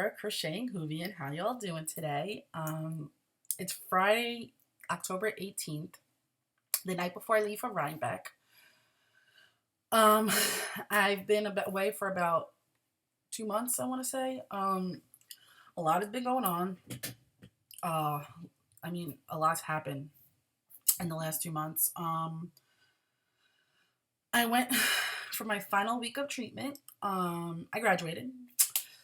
here, Crocheting Whovian. How y'all doing today? It's Friday, October 18th, the night before I leave for Rhinebeck. Um, I've been away for about 2 months, I want to say. A lot has been going on. Uh, a lot's happened in the last 2 months. I went for my final week of treatment. I graduated,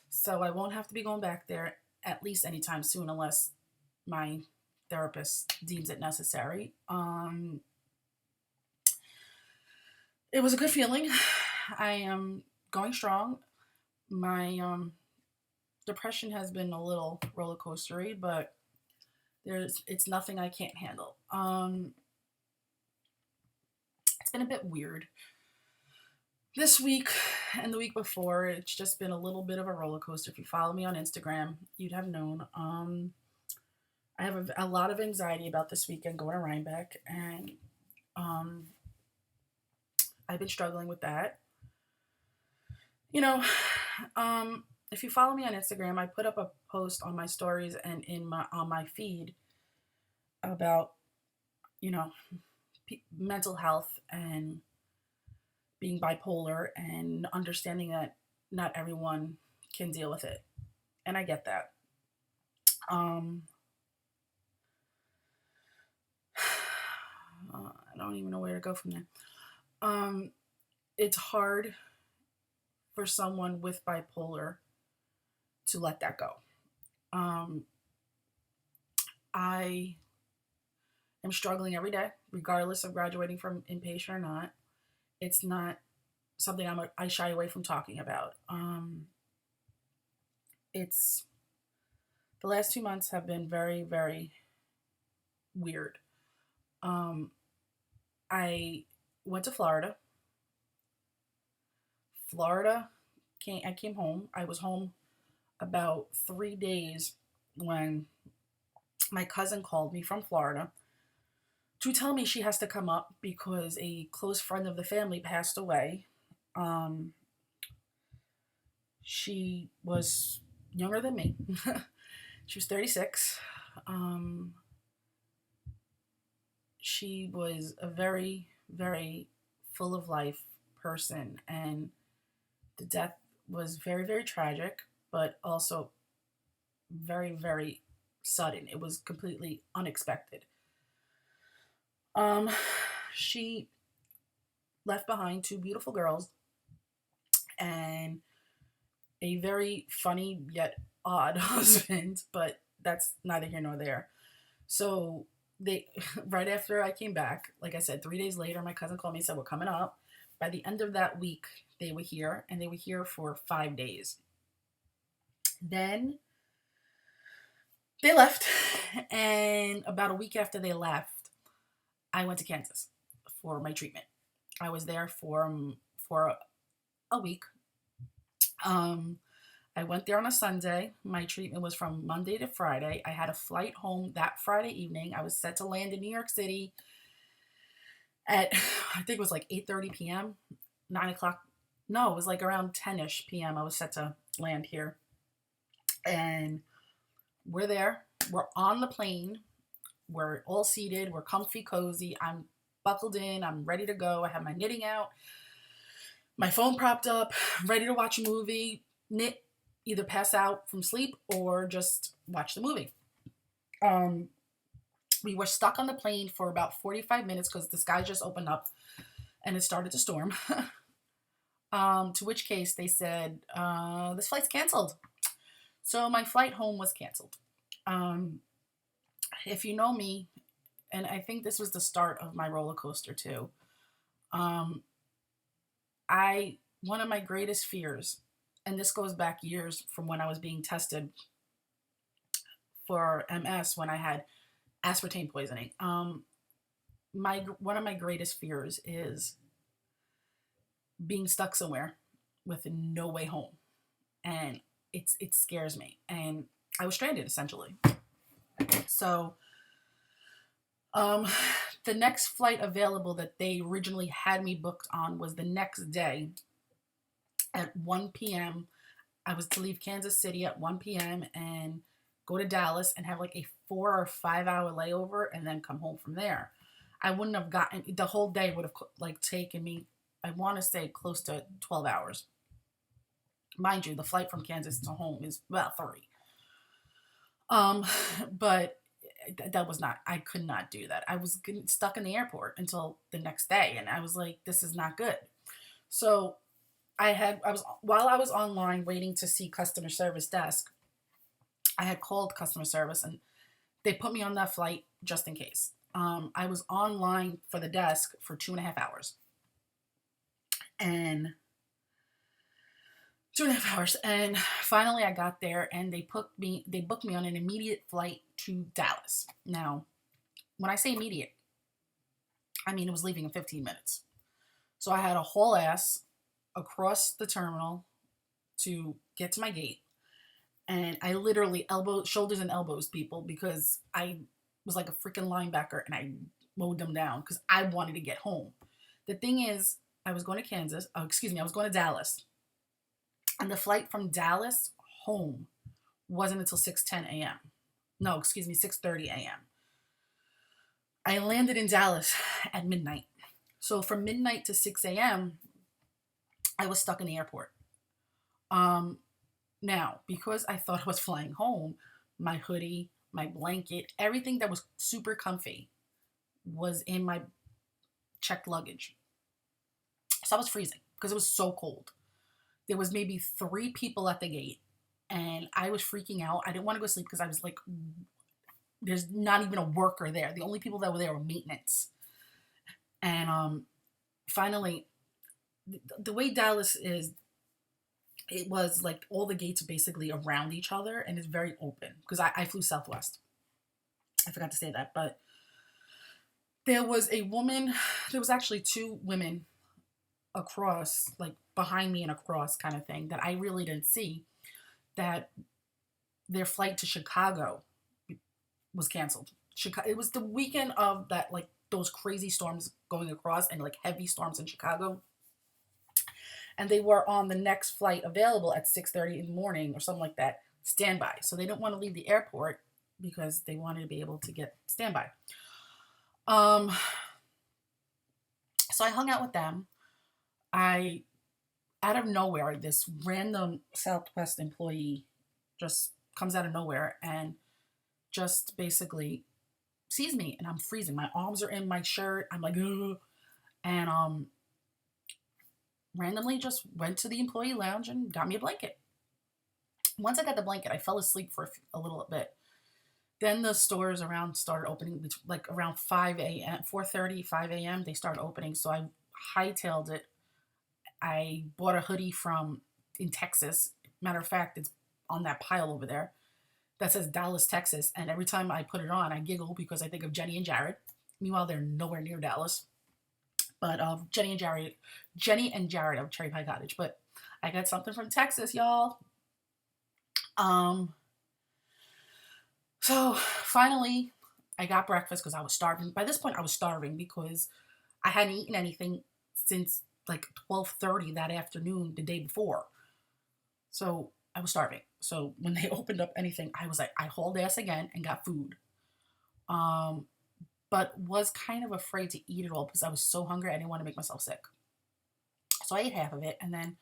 so I won't have to be going back there at least anytime soon unless my therapist deems it necessary. It was a good feeling. I am going strong. My depression has been a little roller coastery, but it's nothing I can't handle. It's been a bit weird. This week and the week before, it's just been a little bit of a roller coaster. If you follow me on Instagram, you'd have known. I have a lot of anxiety about this weekend going to Rhinebeck, and um, I've been struggling with that. You know, if you follow me on Instagram, I put up a post on my stories and in my on my feed about you know mental health and being bipolar and understanding that not everyone can deal with it, and I get that. Um, I don't even know where to go from there. Um, it's hard for someone with bipolar to let that go. Um, I am struggling every day, regardless of graduating from inpatient or not. It's not something I shy away from talking about. It's the last 2 months have been very, very weird. Um, I went to Florida. Florida I came home. I was home about 3 days when my cousin called me from Florida to tell me she has to come up because a close friend of the family passed away. Um, she was younger than me. She was 36. Um, she was a very, very full of life person, and the death was very, very tragic, but also very, very sudden. It was completely unexpected. Um, she left behind two beautiful girls and a very funny yet odd husband, but that's neither here nor there. So they, right after I came back, like I said, 3 days later, my cousin called me and said, "We're coming up." By the end of that week, they were here, and they were here for 5 days. Then they left, and about a week after they left, I went to Kansas for my treatment. I was there for a week. Um, I went there on a Sunday. My treatment was from Monday to Friday. I had a flight home that Friday evening. I was set to land in New York City at I think it was like 8:30 p.m. 9 o'clock. No, it was like around 10ish p.m. I was set to land here, and we're there. We're on the plane. We're all seated. We're comfy, cozy. I'm buckled in. I'm ready to go. I have my knitting out, my phone propped up, ready to watch a movie, knit, either pass out from sleep or just watch the movie. Um, we were stuck on the plane for about 45 minutes because the sky just opened up and it started to storm. To which case they said, this flight's canceled. So my flight home was canceled. Um, if you know me, and I think this was the start of my roller coaster too. Um, one of my greatest fears, and this goes back years from when I was being tested for MS when I had aspartame poisoning. My one of my greatest fears is being stuck somewhere with no way home, and it scares me. And I was stranded essentially. So Um, the next flight available that they originally had me booked on was the next day at 1 p.m. I was to leave Kansas City at 1 p.m. and go to Dallas and have like a 4 or 5 hour layover and then come home from there. I wouldn't have gotten the whole day would have like taken me, I want to say close to 12 hours. Mind you, the flight from Kansas to home is about 3. Um, but that was not, I could not do that. I was stuck in the airport until the next day and I was like, this is not good. So I was, while I was online waiting to see customer service desk, I had called customer service and they put me on that flight just in case. I was online for the desk for 2.5 hours and 2.5 hours. And finally I got there and they booked me on an immediate flight to Dallas. Now, when I say immediate, I mean it was leaving in 15 minutes. So I had a whole ass across the terminal to get to my gate. And I literally shoulders and elbows people because I was like a freaking linebacker and I mowed them down because I wanted to get home. The thing is, I was going to I was going to Dallas. And the flight from Dallas home wasn't until 6:10 a.m. No, 6:30 a.m. I landed in Dallas at midnight. So from midnight to 6 a.m., I was stuck in the airport. Now, because I thought I was flying home, my hoodie, my blanket, everything that was super comfy was in my checked luggage. So I was freezing because it was so cold. There was maybe 3 people at the gate and I was freaking out. I didn't want to go to sleep because I was like, there's not even a worker there. The only people that were there were maintenance. And finally, the way Dallas is, it was like all the gates are basically around each other and it's very open because I flew Southwest. I forgot to say that, but there was actually 2 women across, like behind me and across kind of thing that I really didn't see, that their flight to Chicago was canceled. It was the weekend of that, like those crazy storms going across and like heavy storms in Chicago. And they were on the next flight available at 6:30 in the morning or something like that, standby. So they didn't want to leave the airport because they wanted to be able to get standby. So I hung out with them. Out of nowhere, this random Southwest employee just comes out of nowhere and just basically sees me and I'm freezing. My arms are in my shirt. I'm like, ugh. And randomly just went to the employee lounge and got me a blanket. Once I got the blanket, I fell asleep for a little bit. Then the stores around started opening, like around 5 a.m., 4:30, 5 a.m., they started opening. So I hightailed it. I bought a hoodie in Texas. Matter of fact, it's on that pile over there that says Dallas, Texas. And every time I put it on, I giggle because I think of Jenny and Jared. Meanwhile, they're nowhere near Dallas. But Jenny and Jared of Cherry Pie Cottage. But I got something from Texas, y'all. So finally, I got breakfast because I was starving. By this point, I was starving because I hadn't eaten anything since like 12:30 that afternoon the day before. So I was starving. So when they opened up anything, I was like, I hauled ass again and got food. But was kind of afraid to eat it all because I was so hungry. I didn't want to make myself sick. So I ate half of it and then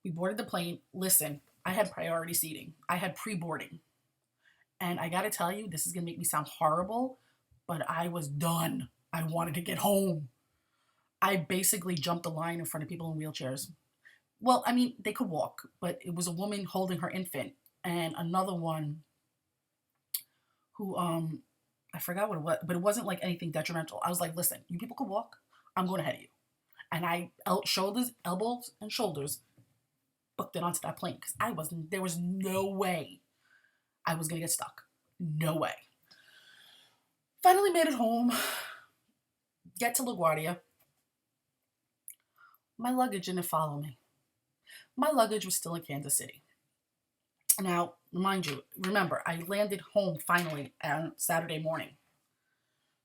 we boarded the plane. Listen, I had priority seating. I had pre-boarding. And I got to tell you, this is going to make me sound horrible, but I was done. I wanted to get home. I basically jumped the line in front of people in wheelchairs. Well, I mean, they could walk, but it was a woman holding her infant and another one who, I forgot what it was, but it wasn't like anything detrimental. I was like, listen, you people could walk. I'm going ahead of you. And I elbows and shoulders, booked it onto that plane because there was no way I was going to get stuck. No way. Finally made it home. Get to LaGuardia. My luggage didn't follow me. My luggage was still in Kansas City. Now, remember, I landed home finally on Saturday morning.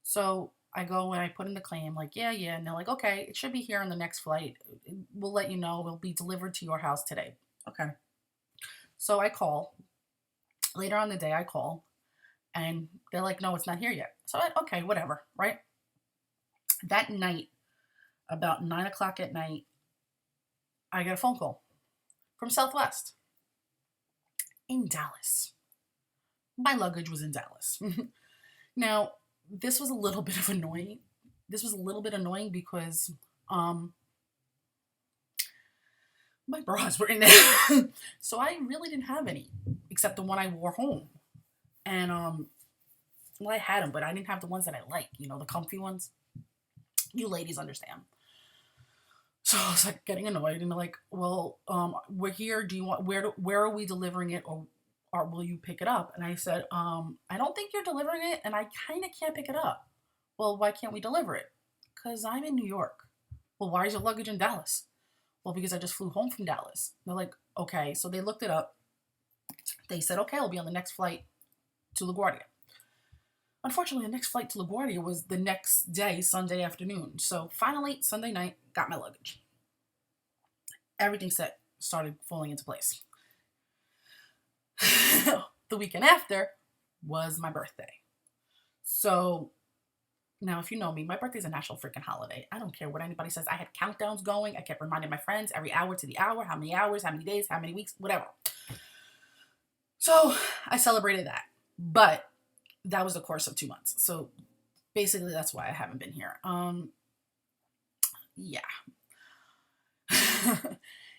So I go and I put in the claim, like, yeah. And they're like, okay, it should be here on the next flight. We'll let you know. It'll be delivered to your house today. Okay. So I call. Later on the day, I call. And they're like, no, it's not here yet. So okay, whatever, right? That night, about 9 o'clock at night, I get a phone call from Southwest in Dallas. My luggage was in Dallas. Now, this was a little bit of annoying. This was a little bit annoying because my bras were in there. So I really didn't have any except the one I wore home. And well, I had them, but I didn't have the ones that I like, the comfy ones. You ladies understand. So I was like getting annoyed, and they're like, well, we're here. Do you want, where are we delivering it, or will you pick it up? And I said, I don't think you're delivering it, and I kind of can't pick it up. Well, why can't we deliver it? Because I'm in New York. Well, why is your luggage in Dallas? Well, because I just flew home from Dallas. They're like, okay. So they looked it up. They said, okay, I'll be on the next flight to LaGuardia. Unfortunately, the next flight to LaGuardia was the next day, Sunday afternoon. So finally, Sunday night, got my luggage. Everything started falling into place. The weekend after was my birthday. So now, if you know me, my birthday is a national freaking holiday. I don't care what anybody says. I had countdowns going. I kept reminding my friends every hour to the hour, how many hours, how many days, how many weeks, whatever. So I celebrated that. But that was the course of 2 months. So basically that's why I haven't been here. Yeah.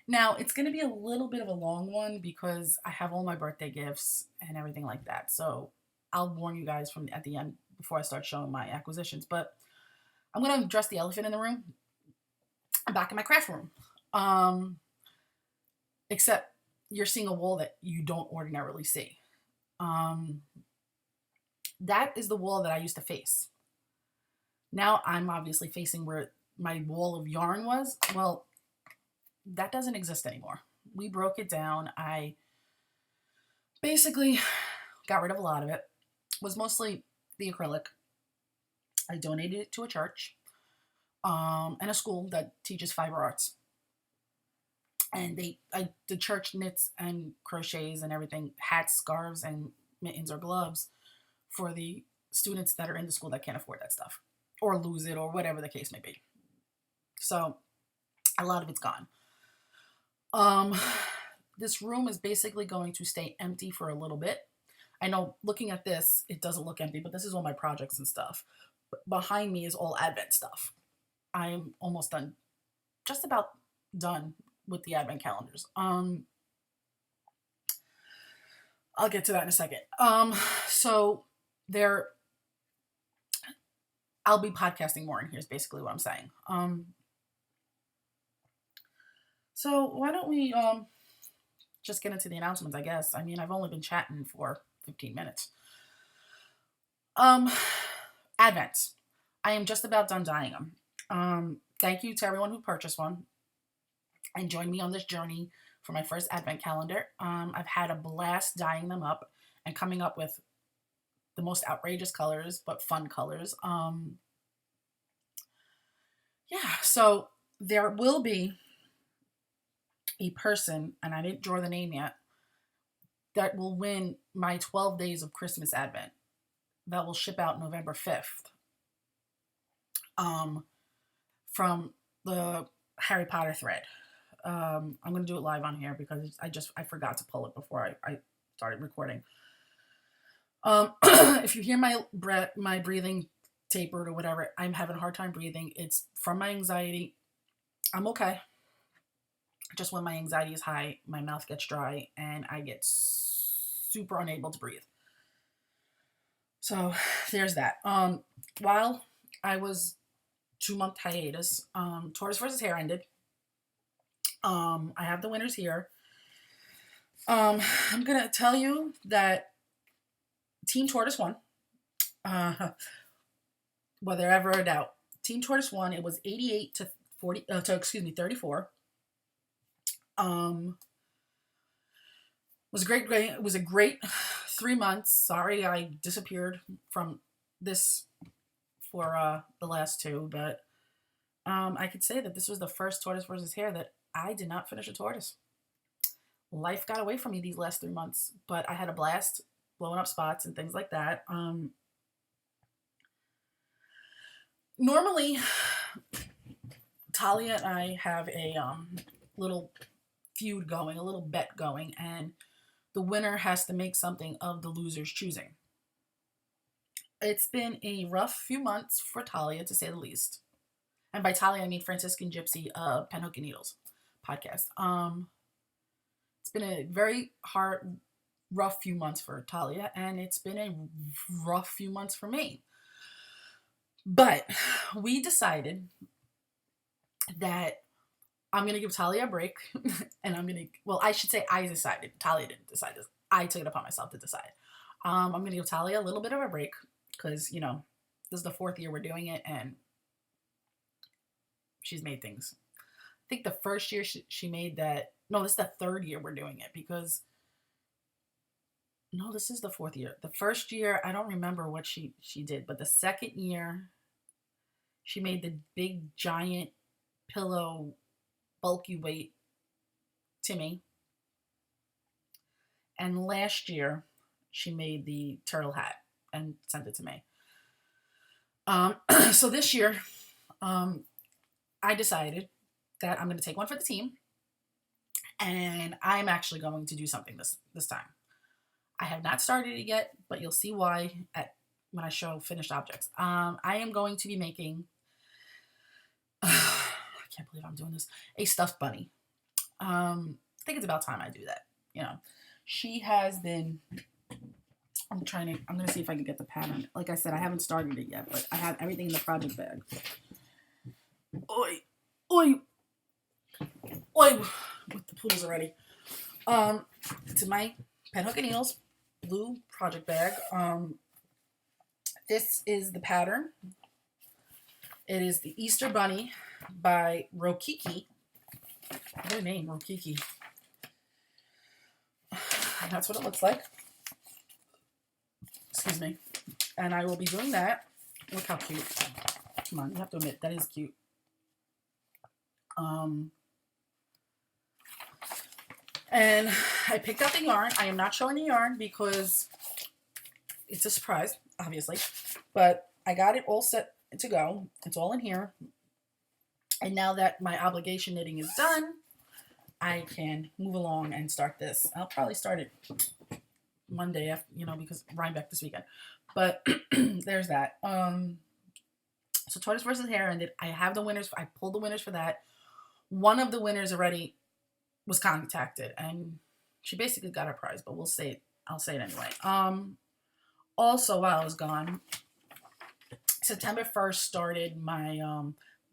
Now it's going to be a little bit of a long one because I have all my birthday gifts and everything like that. So I'll warn you guys from at the end before I start showing my acquisitions. But I'm going to address the elephant in the room. I'm back in my craft room. Except you're seeing a wall that you don't ordinarily see. That is the wall that I used to face. Now I'm obviously facing where my wall of yarn was. Well, that doesn't exist anymore. We broke it down. I basically got rid of a lot of it. It was mostly the acrylic. I donated it to a church and a school that teaches fiber arts. And the church knits and crochets and everything, hats, scarves, and mittens or gloves for the students that are in the school that can't afford that stuff or lose it or whatever the case may be. So a lot of it's gone. This room is basically going to stay empty for a little bit. I know looking at this, it doesn't look empty, but this is all my projects and stuff. Behind me is all Advent stuff. I'm almost done, just about done with the Advent calendars. I'll get to that in a second. So I'll be podcasting more in here is basically what I'm saying. So why don't we just get into the announcements, I guess. I mean, I've only been chatting for 15 minutes. Advents. I am just about done dyeing them. Thank you to everyone who purchased one and joined me on this journey for my first Advent calendar. I've had a blast dyeing them up and coming up with the most outrageous colors, but fun colors. Yeah, so there will be a person, and I didn't draw the name yet, that will win my 12 days of Christmas Advent. That will ship out November 5th. From the Harry Potter thread. I'm going to do it live on here because I forgot to pull it before I started recording. If you hear my breathing tapered or whatever, I'm having a hard time breathing. It's from my anxiety. I'm okay. Just when my anxiety is high, my mouth gets dry and I get super unable to breathe. So there's that. While I was 2-month hiatus, Tortoise versus Hare ended. I have the winners here. I'm gonna tell you that Team Tortoise won. Whether ever a doubt, Team Tortoise won. It was 88 to 34. Was a great. It was a great 3 months. Sorry, I disappeared from this for the last two, but I could say that this was the first Tortoise versus Hare that I did not finish a tortoise. life got away from me these last 3 months, but I had a blast blowing up spots and things like that. Normally, Talia and I have a little feud going, a little bet going, and the winner has to make something of the loser's choosing. It's been a rough few months for Talia, to say the least. And by Talia, I mean Franciscan Gypsy, Pen Hook and Needles podcast. It's been a very hard, rough few months for Talia, and it's been a rough few months for me. But we decided that I'm going to give Talia a break, and I should say I decided. Talia didn't decide this. I took it upon myself to decide. I'm going to give Talia a little bit of a break because, this is the 4th year we're doing it, and she's made things. I think the first year she made that. No, this is the 3rd year we're doing it because. No, this is the 4th year. The first year, I don't remember what she did, but the 2nd year, she made the big giant pillow, bulky weight Timmy. And last year, she made the turtle hat and sent it to me. So this year, I decided that I'm going to take one for the team, and I'm actually going to do something this time. I have not started it yet, but you'll see why when I show finished objects. I am going to be making, I can't believe I'm doing this, a stuffed bunny. I think it's about time I do that. She has been, I'm going to see if I can get the pattern. Like I said, I haven't started it yet, but I have everything in the project bag. Oi, oi, oi, with the poodles already. To my Pen Hook and Needles blue project bag. This is the pattern. It is the Easter Bunny by Rokiki. What a name, Rokiki. That's what it looks like. Excuse me. And I will be doing that. Look how cute. Come on, you have to admit, that is cute. And I picked out the yarn. I am not showing the yarn because it's a surprise, obviously. But I got it all set to go. It's all in here. And now that my obligation knitting is done, I can move along and start this. I'll probably start it Monday, after, because Rhinebeck this weekend. But there's that. So Tortoise versus Hare ended. I have the winners. I pulled the winners for that. One of the winners already was contacted, and she basically got her prize, but I'll say it anyway. Also, while I was gone, September 1st started my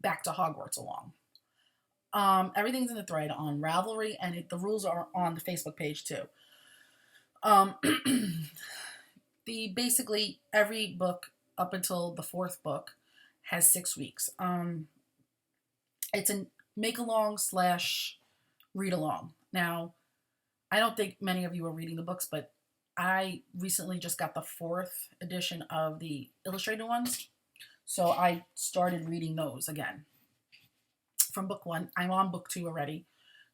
Back to Hogwarts along. Everything's in the thread on Ravelry, and the rules are on the Facebook page too. Basically every book up until the 4th book has 6 weeks. It's a make along / read along. Now, I don't think many of you are reading the books, but I recently just got the 4th edition of the illustrated ones. So I started reading those again. From book 1, I'm on book 2 already,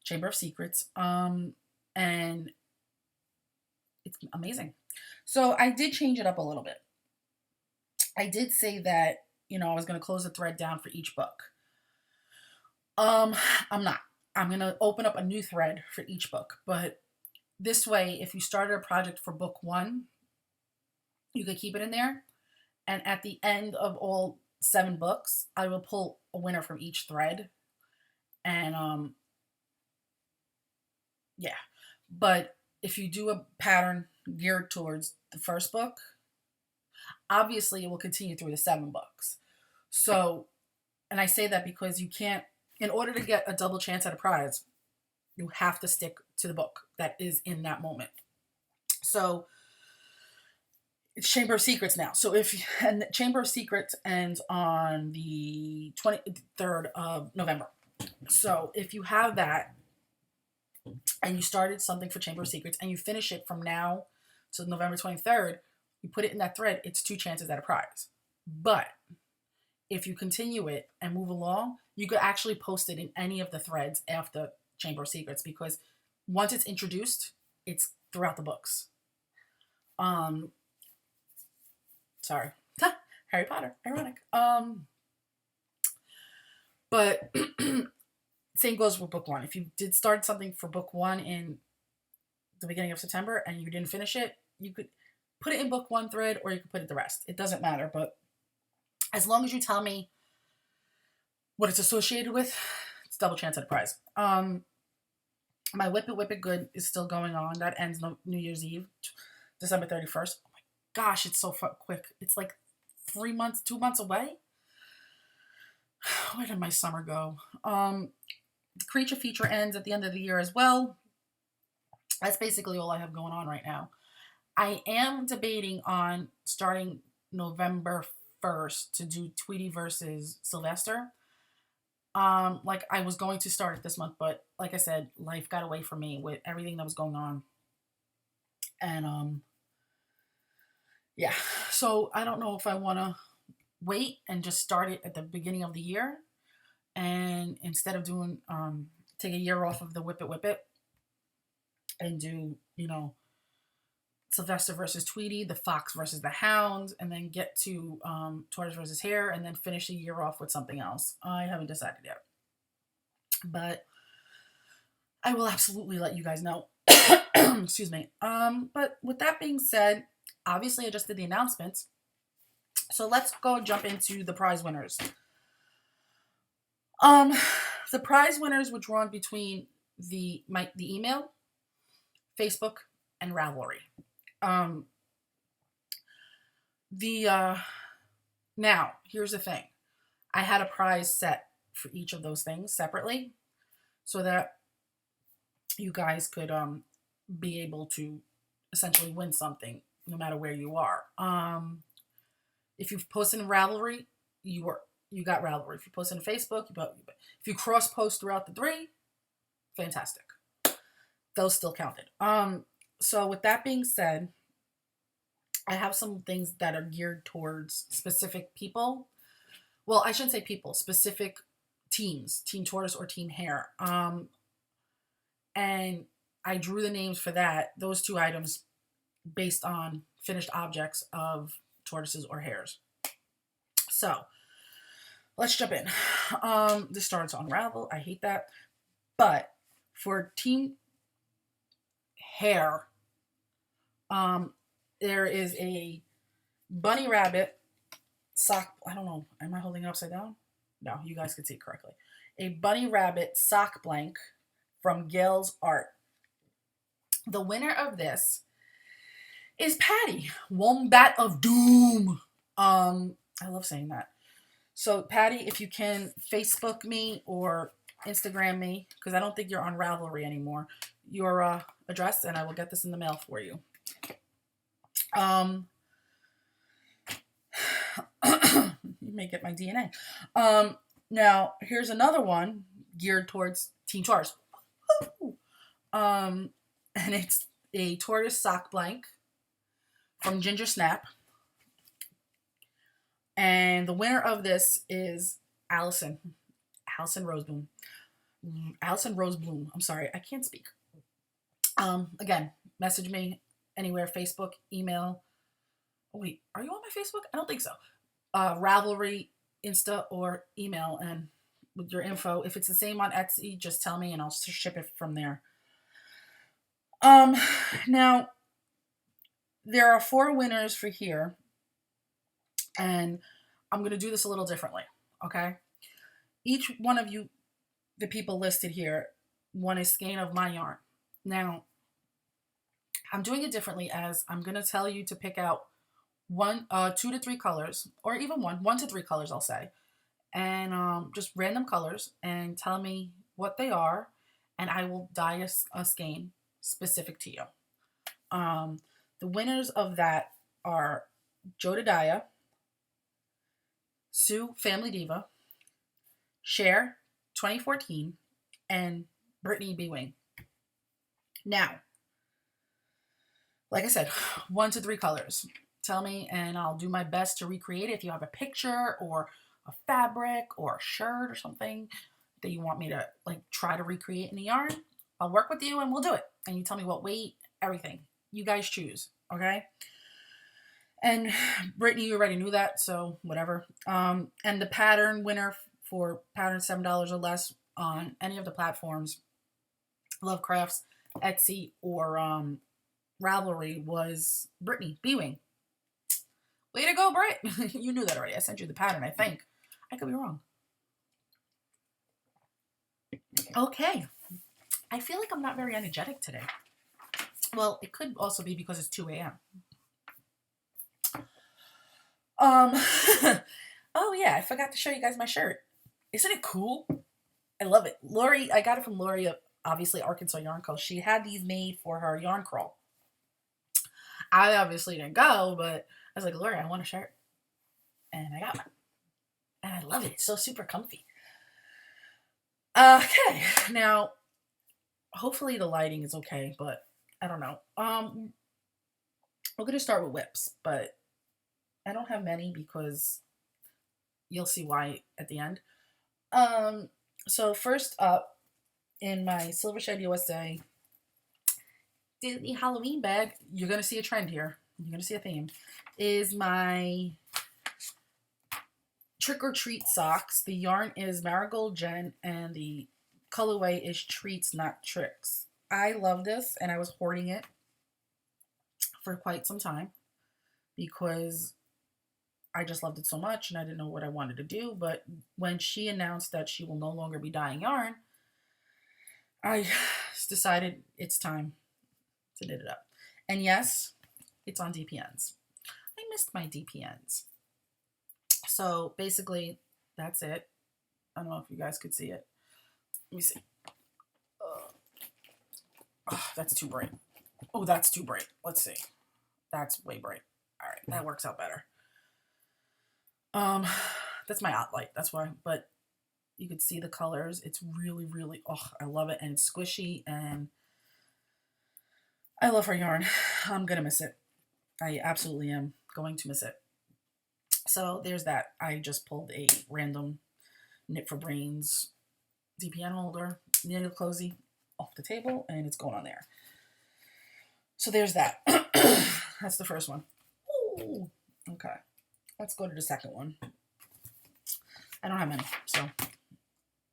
Chamber of Secrets. And it's amazing. So I did change it up a little bit. I did say that, I was going to close the thread down for each book. I'm not. I'm going to open up a new thread for each book. But this way, if you started a project for book 1, you could keep it in there. And at the end of all 7 books, I will pull a winner from each thread. And, yeah. But if you do a pattern geared towards the first book, obviously it will continue through the 7 books. So, and I say that because you can't, in order to get a double chance at a prize, you have to stick to the book that is in that moment. So, it's Chamber of Secrets now. So and Chamber of Secrets ends on the 23rd of November. So if you have that and you started something for Chamber of Secrets and you finish it from now to November 23rd, you put it in that thread, it's 2 chances at a prize. But if you continue it and move along, you could actually post it in any of the threads after Chamber of Secrets because once it's introduced, it's throughout the books. Um, sorry, Harry Potter, ironic. But same goes for book one. If you did start something for book one in the beginning of September and you didn't finish it, you could put it in book one thread or you could put it the rest. It doesn't matter, but as long as you tell me what it's associated with, it's double chance at a prize. My Whip It Good is still going on. That ends New Year's Eve, December 31st. Oh my gosh, it's so quick. It's like 2 months away. Where did my summer go? The creature feature ends at the end of the year as well. That's basically all I have going on right now. I am debating on starting November 1st to do Tweety versus Sylvester. Like I was going to start it this month, but like I said, life got away from me with everything that was going on. And yeah, so I don't know if I want to wait and just start it at the beginning of the year, and instead of doing take a year off of the Whip It and do, Sylvester versus Tweety, the Fox versus the Hound, and then get to Tortoise versus Hare, and then finish the year off with something else. I haven't decided yet, but I will absolutely let you guys know. Excuse me. But with that being said, obviously I just did the announcements, so let's go jump into the prize winners. The prize winners were drawn between the email, Facebook, and Ravelry. Now here's the thing. I had a prize set for each of those things separately so that you guys could be able to essentially win something no matter where you are. If you've posted in Ravelry, you got Ravelry. If you post in Facebook, if you cross post throughout the 3, fantastic. Those still counted. So with that being said, I have some things that are geared towards specific people. Well, I shouldn't say people, specific teams, Team Tortoise or Team Hare. And I drew the names for those 2 items based on finished objects of tortoises or hares. So let's jump in. This starts on Ravel. I hate that. But for Team Hare, there is a bunny rabbit sock. I don't know. Am I holding it upside down? No, you guys can see it correctly. A bunny rabbit sock blank from Gail's Art. The winner of this is Patty, Wombat of Doom. I love saying that. So Patty, if you can Facebook me or Instagram me, because I don't think you're on Ravelry anymore, your address, and I will get this in the mail for you. You may get my DNA. Now here's another one geared towards Team Tortoise. And it's a tortoise sock blank from Ginger Snap. And the winner of this is Allison Rosebloom. I'm sorry, I can't speak. Again, message me anywhere, Facebook, email. Oh, wait, are you on my Facebook? I don't think so. Ravelry, Insta, or email, and with your info. If it's the same on Etsy, just tell me and I'll ship it from there. Now, there are 4 winners for here, and I'm going to do this a little differently, okay? Each one of you, the people listed here, won a skein of my yarn. Now, I'm doing it differently, as I'm going to tell you to pick out 2 to 3 colors, or even 1 to 3 colors, I'll say, and just random colors, and tell me what they are, and I will dye a skein specific to you. The winners of that are Jodadiah, Sue Family Diva, Cher 2014, and Brittany B. Wing. Now, like I said, 1 to 3 colors. Tell me and I'll do my best to recreate it. If you have a picture or a fabric or a shirt or something that you want me to try to recreate in the yarn, I'll work with you and we'll do it. And you tell me what weight, everything. You guys choose, okay? And Brittany, you already knew that, so whatever. And the pattern winner for pattern $7 or less on any of the platforms, Love Crafts, Etsy, or Ravelry, was Brittany B-Wing. Way to go, Britt. You knew that already. I sent you the pattern, I think. I could be wrong. Okay. I feel like I'm not very energetic today. Well, it could also be because it's 2 a.m. Oh yeah, I forgot to show you guys my shirt. Isn't it cool? I love it. Lori, I got it from Lori, obviously Arkansas Yarn Co. She had these made for her yarn crawl. I obviously didn't go, but I was like, Lori, I want a shirt. And I got one. And I love it. It's so super comfy. Okay, now hopefully the lighting is okay, but I don't know. We're gonna start with whips, but I don't have many because you'll see why at the end. So first up in my Silver Shed USA Disney Halloween bag, you're gonna see a trend here. You're gonna see a theme. Is my Trick or Treat socks. The yarn is Marigold Jen and the colorway is Treats Not Tricks. I love this and I was hoarding it for quite some time because I just loved it so much and I didn't know what I wanted to do. But when she announced that she will no longer be dyeing yarn, I decided it's time to knit it up. And yes, it's on DPNs. I missed my DPNs. So basically, that's it. I don't know if you guys could see it. Let me see. Oh, that's too bright. Oh, that's too bright. Let's see. That's way bright. All right, that works out better. That's my hot light. That's why. But you could see the colors. It's really, really. Oh, I love it, and it's squishy, and I love her yarn. I'm gonna miss it. I absolutely am going to miss it. So there's that. I just pulled a random Knit for Brains DPN holder, needle cozy, off the table, and it's going on there. So there's that. That's the first one. Ooh. Okay. Let's go to the second one. I don't have many, so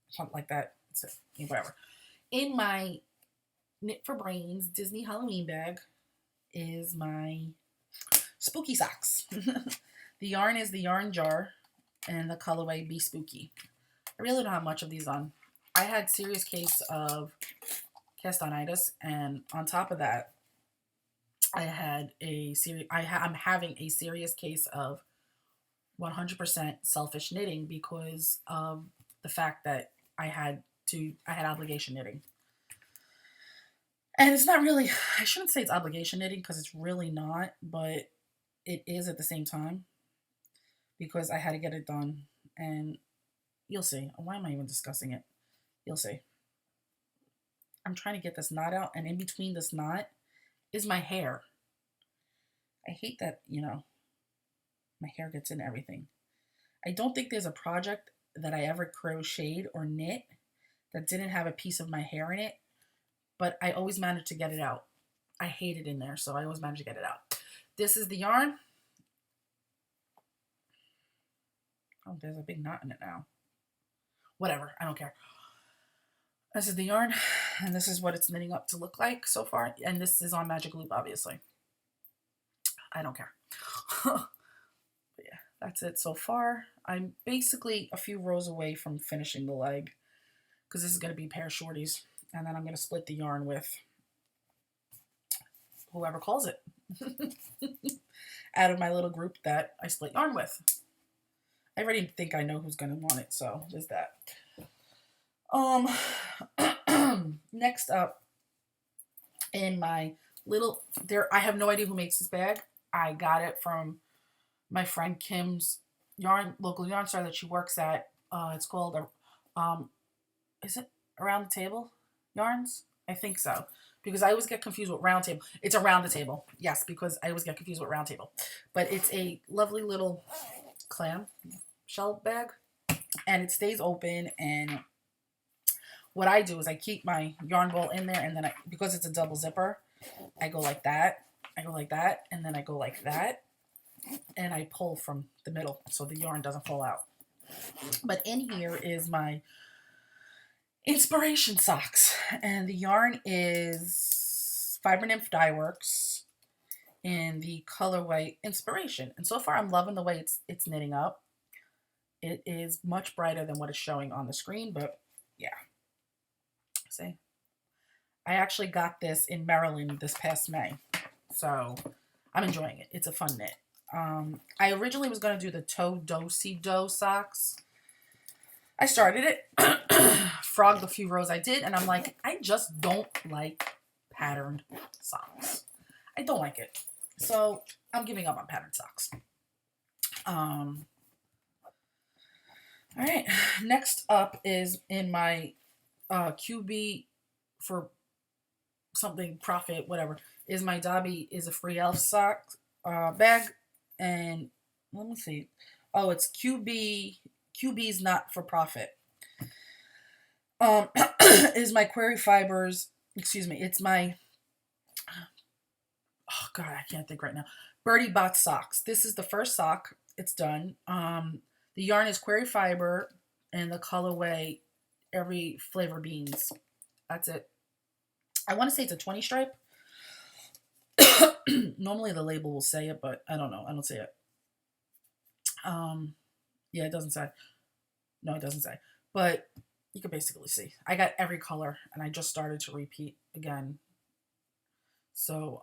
something like that. It's whatever. In my Knit for Brains Disney Halloween bag is my spooky socks. The yarn is the Yarn Jar, and the colorway Be Spooky. I really don't have much of these on. I had serious case of castonitis, and on top of that, I'm having a serious case of 100% selfish knitting because of the fact that I had obligation knitting. And it's not really, I shouldn't say it's obligation knitting because it's really not, but it is at the same time because I had to get it done. And you'll see. Why am I even discussing it? You'll see. I'm trying to get this knot out, and in between this knot is my hair. I hate that, my hair gets in everything. I don't think there's a project that I ever crocheted or knit that didn't have a piece of my hair in it, but I always managed to get it out. I hate it in there, so I always manage to get it out. This is the yarn. Oh, there's a big knot in it now. Whatever, I don't care. This is the yarn, and this is what it's knitting up to look like so far. And this is on Magic Loop, obviously. I don't care. But yeah, that's it so far. I'm basically a few rows away from finishing the leg because this is going to be a pair of shorties. And then I'm going to split the yarn with whoever calls it out of my little group that I split yarn with. I already think I know who's going to want it, so there's that. Next up in my little, I have no idea who makes this bag. I got it from my friend Kim's local yarn store that she works at. It's called, is it Around the Table Yarns? I think so. Because I always get confused with Round Table. It's Around the Table. Yes, because I always get confused with Round Table. But it's a lovely little clam shell bag. And it stays open. And what I do is I keep my yarn ball in there, and then because it's a double zipper, I go like that, I go like that, and then I go like that, and I pull from the middle so the yarn doesn't fall out. But in here is my inspiration socks, and the yarn is Fiber Nymph Dye Works in the colorway Inspiration. And so far I'm loving the way it's knitting up. It is much brighter than what is showing on the screen, but yeah. See? I actually got this in Maryland this past May, so I'm enjoying it. It's a fun knit. I originally was going to do the Toe Do-Si Do socks. I started it, frogged a few rows I did, and I'm like, I just don't like patterned socks. I don't like it. So I'm giving up on patterned socks. All right, next up is in my QB for something profit, whatever, is my Dobby is a Free Elf sock bag. And let me see. Oh, it's QB's not for profit. Is my Query Fibers, excuse me, it's my, oh God, I can't think right now. Birdie Bot socks. This is the first sock. It's done. The yarn is Query Fiber and the colorway Every Flavor Beans. That's it. I want to say it's a 20 stripe. Normally the label will say it, but I don't know. I don't see it. Yeah, it doesn't say. No, it doesn't say. But you can basically see. I got every color, and I just started to repeat again. So,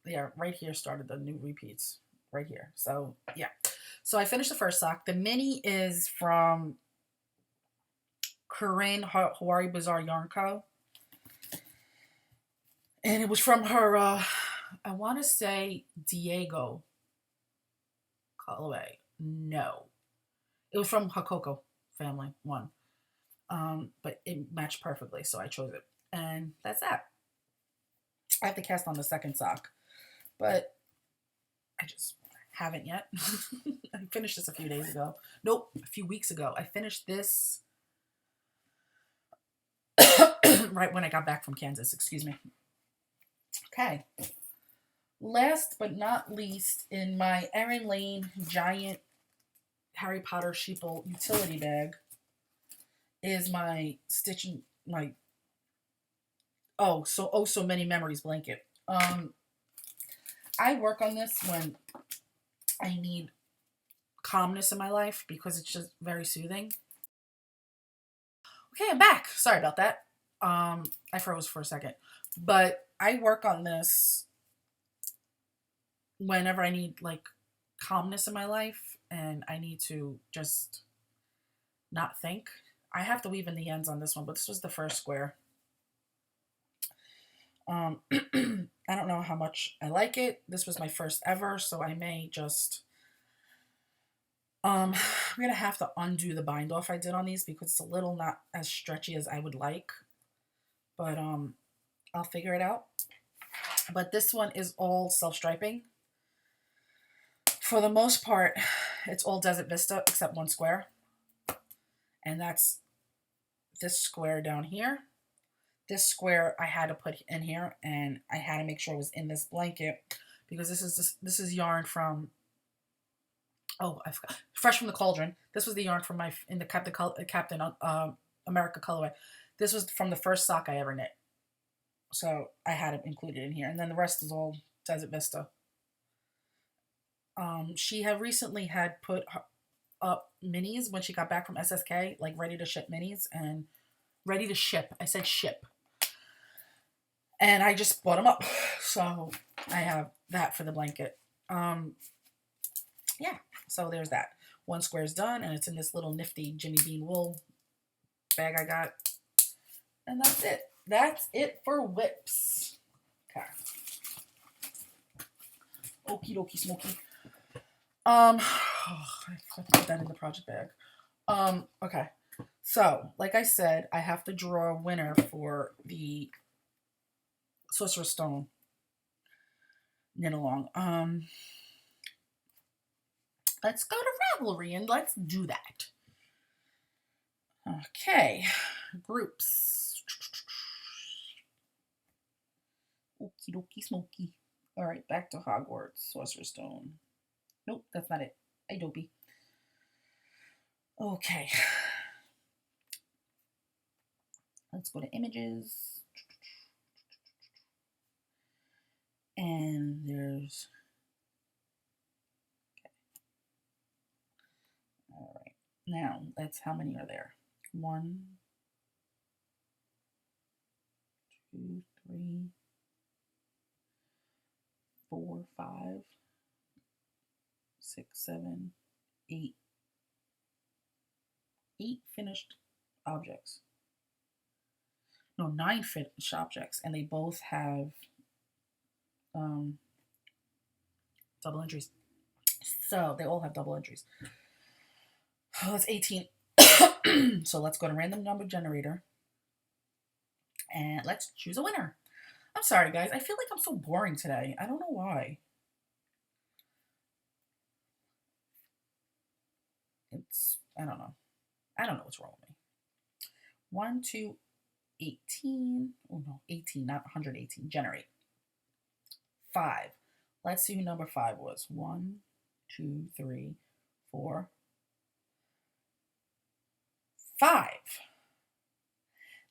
yeah, right here started the new repeats. Right here. So, yeah. So I finished the first sock. The mini is from Corinne Hawaii Bazaar Yarn Co. And it was from her, I want to say Diego colorway. No. It was from Hakoko family one. But it matched perfectly, so I chose it. And that's that. I have to cast on the second sock, but I just haven't yet. I finished this a few days ago. Nope, a few weeks ago. I finished this right when I got back from Kansas, excuse me. Okay. Last but not least, in my Erin Lane giant Harry Potter sheeple utility bag is my stitching, my so many memories blanket. I work on this when I need calmness in my life because it's just very soothing. Okay, I'm back. Sorry about that. I froze for a second. But I work on this whenever I need like calmness in my life and I need to just not think. I have to weave in the ends on this one, but this was the first square. I don't know how much I like it. This was my first ever, so I may just I'm gonna have to undo the bind off I did on these because it's a little not as stretchy as I would like. But I'll figure it out. But this one is all self-striping. For the most part, it's all Desert Vista except one square. And that's this square down here. This square I had to put in here, and I had to make sure it was in this blanket because this is yarn from, oh, I forgot, Fresh from the Cauldron. This was the yarn from my in the Captain America colorway. This was from the first sock I ever knit, so I had it included in here, and then the rest is all Desert Vista. She had recently had put up minis when she got back from SSK, like ready to ship minis and ready to ship. I said ship. And I just bought them up. So I have that for the blanket. Yeah, so there's that. One square is done, and it's in this little nifty Jimmy Bean wool bag I got. And that's it. That's it for whips. Okay. Okie dokie smoky. I have to put that in the project bag. Okay. So, like I said, I have to draw a winner for the Sorcerer's Stone knit along. Let's go to Ravelry and let's do that. Okay. Groups. Okie dokie smoky. All right, back to Hogwarts. Sorcerer's Stone. Nope, that's not it. I dopey. Okay. Let's go to images. And there's... Okay. All right. Now, that's how many are there? 1, 2, 3, 4, 5, 6, 7, 8. 8 finished objects. No, 9 finished objects, and they both have double entries. So they all have double entries. Oh, that's 18. So let's go to random number generator and let's choose a winner. I'm sorry, guys. I feel like I'm so boring today. I don't know why. I don't know. I don't know what's wrong with me. 1, 2, 18. Oh no, 18, not 118. Generate. 5. Let's see who number 5 was. 1, 2, 3, 4, 5.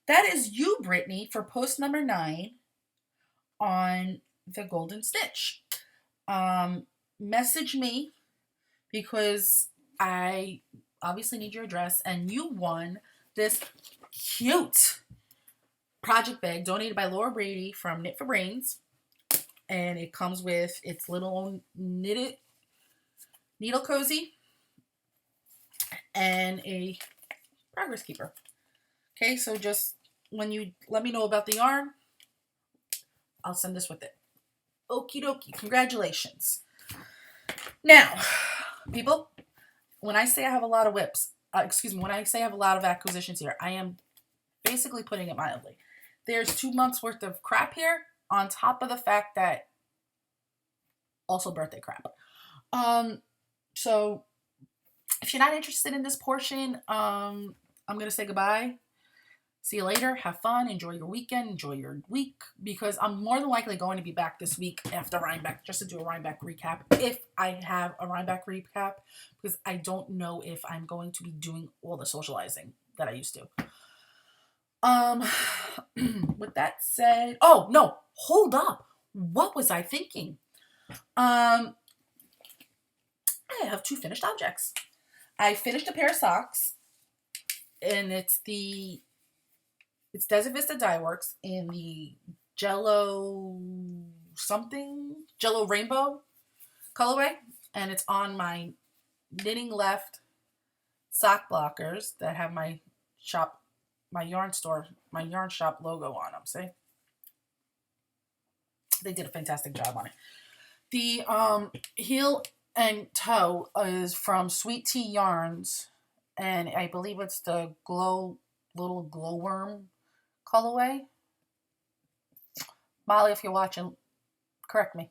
That is you, Brittany, for post number 9 on the Golden Stitch. Message me because I obviously need your address, and you won this cute project bag donated by Laura Brady from Knit for Brains, and it comes with its little needle cozy and a progress keeper. Okay, so just when you let me know about the yarn, I'll send this with it. Okie dokie, congratulations. Now, people, when I say I have a lot of whips, when I say I have a lot of acquisitions here, I am basically putting it mildly. There's 2 months worth of crap here on top of the fact that also birthday crap. So if you're not interested in this portion, I'm going to say goodbye. See you later. Have fun. Enjoy your weekend. Enjoy your week. Because I'm more than likely going to be back this week after Rhinebeck just to do a Rhinebeck recap. If I have a Rhinebeck recap. Because I don't know if I'm going to be doing all the socializing that I used to. With that said... Oh, no. Hold up. What was I thinking? I have 2 finished objects. I finished a pair of socks. And it's Desert Vista Dye Works in the Jello Rainbow colorway. And it's on my Knitting Left sock blockers that have my yarn shop logo on them. See? They did a fantastic job on it. The heel and toe is from Sweet Tea Yarns. And I believe it's the little glowworm colorway. Molly, if you're watching, correct me.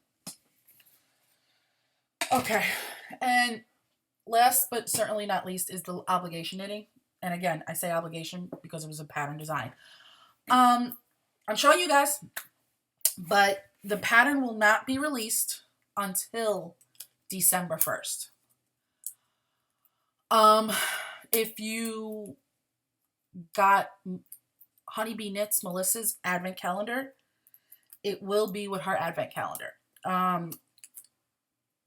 Okay. And last but certainly not least is the obligation knitting. And again, I say obligation because it was a pattern design. I'm showing you guys, but the pattern will not be released until December 1st. If you got Honeybee Knits Melissa's advent calendar, it will be with her advent calendar.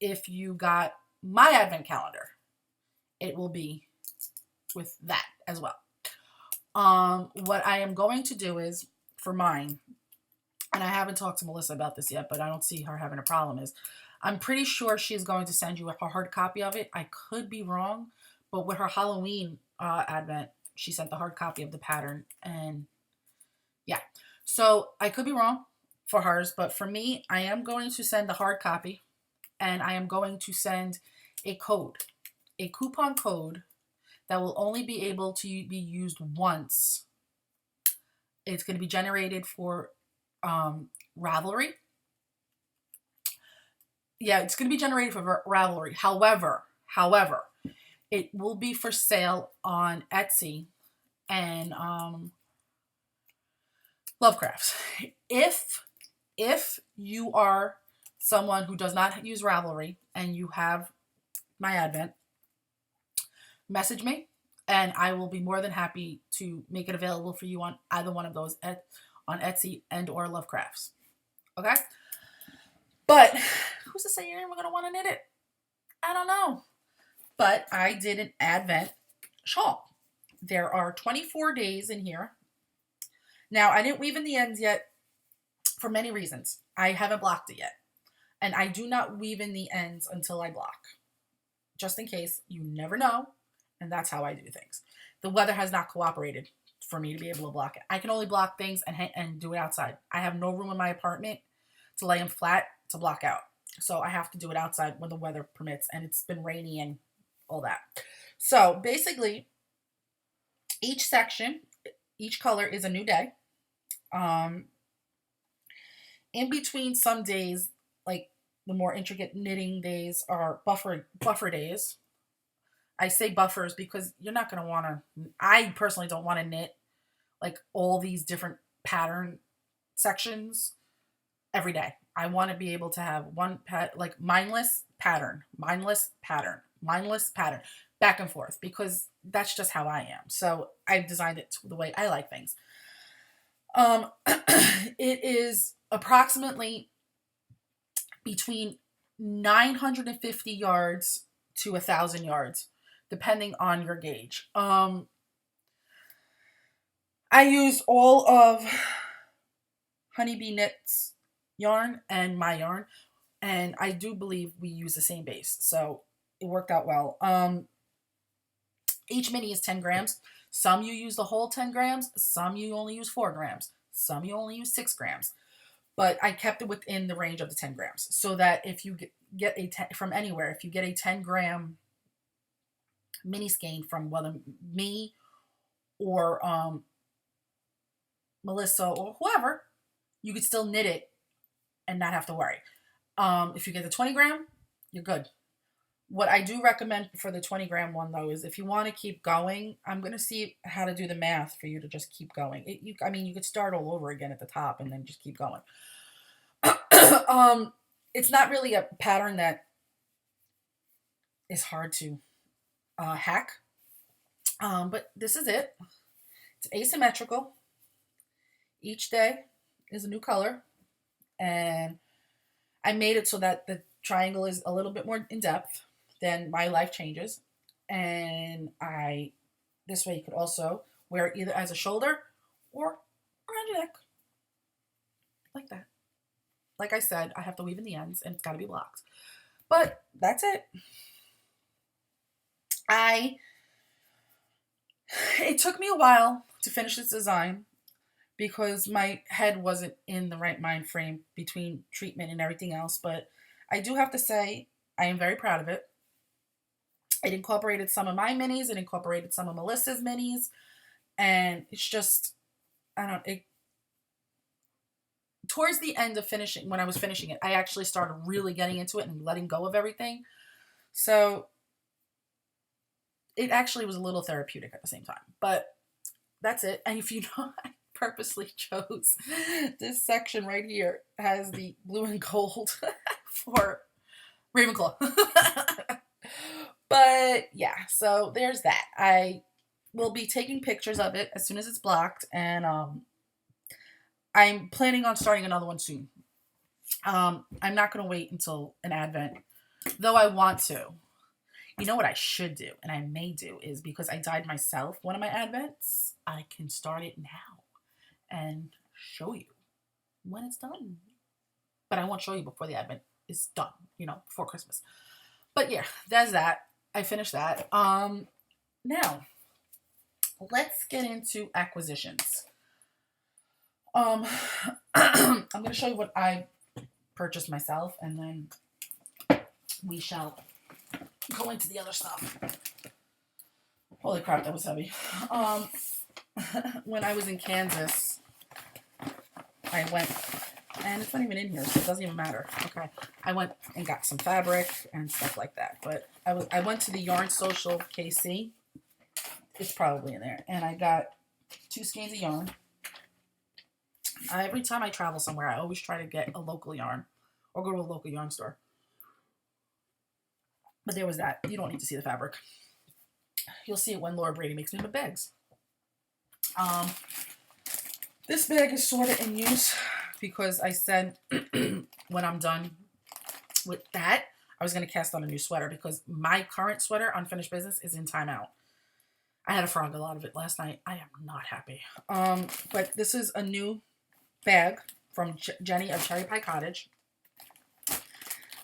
If you got my advent calendar, it will be with that as well. What I am going to do is, for mine, and I haven't talked to Melissa about this yet, but I don't see her having a problem, is I'm pretty sure she's going to send you a hard copy of it. I could be wrong, but with her Halloween advent, she sent the hard copy of the pattern, and yeah. So I could be wrong for hers, but for me, I am going to send the hard copy, and I am going to send a coupon code that will only be able to be used once. It's going to be generated for Ravelry. Yeah, it's going to be generated for Ravelry. However, it will be for sale on Etsy and Lovecrafts. If if you are someone who does not use Ravelry and you have my advent, message me and I will be more than happy to make it available for you on either one of those on Etsy and or Lovecrafts. Okay? But who's to say you're even going to want to knit it? I don't know. But I did an advent shawl. There are 24 days in here. Now, I didn't weave in the ends yet for many reasons. I haven't blocked it yet. And I do not weave in the ends until I block. Just in case, you never know. And that's how I do things. The weather has not cooperated for me to be able to block it. I can only block things and do it outside. I have no room in my apartment to lay them flat to block out. So I have to do it outside when the weather permits. And it's been rainy and all that. So basically, each section, each color is a new day. In between some days, like the more intricate knitting days are buffer days. I say buffers because you're not going to want to, I personally don't want to knit like all these different pattern sections every day. I want to be able to have one like mindless pattern, back and forth, because that's just how I am. So I've designed it the way I like things. It is approximately between 950 yards to 1,000 yards, depending on your gauge. I used all of Honeybee Knits yarn and my yarn, and I do believe we use the same base, so it worked out well. Each mini is 10 grams. Some you use the whole 10 grams, some you only use 4 grams, some you only use 6 grams. But I kept it within the range of the 10 grams, so that if you get from anywhere, if you get a 10 gram mini skein from whether me or Melissa or whoever, you could still knit it and not have to worry. If you get the 20 gram, you're good. What I do recommend for the 20 gram one, though, is if you want to keep going, I'm going to see how to do the math for you to just keep going. I mean, you could start all over again at the top and then just keep going. It's not really a pattern that is hard to hack. But this is it. It's asymmetrical. Each day is a new color. And I made it so that the triangle is a little bit more in depth than my life changes. And this way you could also wear it either as a shoulder or around your neck. Like that. Like I said, I have to weave in the ends and it's got to be blocked. But that's it. It took me a while to finish this design because my head wasn't in the right mind frame between treatment and everything else. But I do have to say, I am very proud of it. It incorporated some of my minis. It incorporated some of Melissa's minis. And it's just, towards the end of finishing, when I was finishing it, I actually started really getting into it and letting go of everything. So it actually was a little therapeutic at the same time. But that's it. And if you know, I purposely chose this section right here. It has the blue and gold for Ravenclaw. But yeah, so there's that. I will be taking pictures of it as soon as it's blocked, and I'm planning on starting another one soon. I'm not going to wait until an advent, though I want to. You know what I should do, and I may do, is because I dyed myself one of my advents, I can start it now and show you when it's done. But I won't show you before the advent is done, before Christmas. But yeah, there's that. I finished that. Now, let's get into acquisitions. I'm going to show you what I purchased myself, and then we shall go into the other stuff. Holy crap, that was heavy. When I was in Kansas, I went, and it's not even in here, so it doesn't even matter. Okay, I went and got some fabric and stuff like that. But I went to the Yarn Social KC. It's probably in there, and I got 2 skeins of yarn Every time I travel somewhere, I always try to get a local yarn or go to a local yarn store. But there was that. You don't need to see the fabric. You'll see it when Laura Brady makes me my bags. This bag is sort of in use because I said when I'm done with that, I was going to cast on a new sweater because my current sweater, Unfinished Business, is in timeout. I had to frog a lot of it last night. I am not happy. But this is a new bag from Jenny of Cherry Pie Cottage.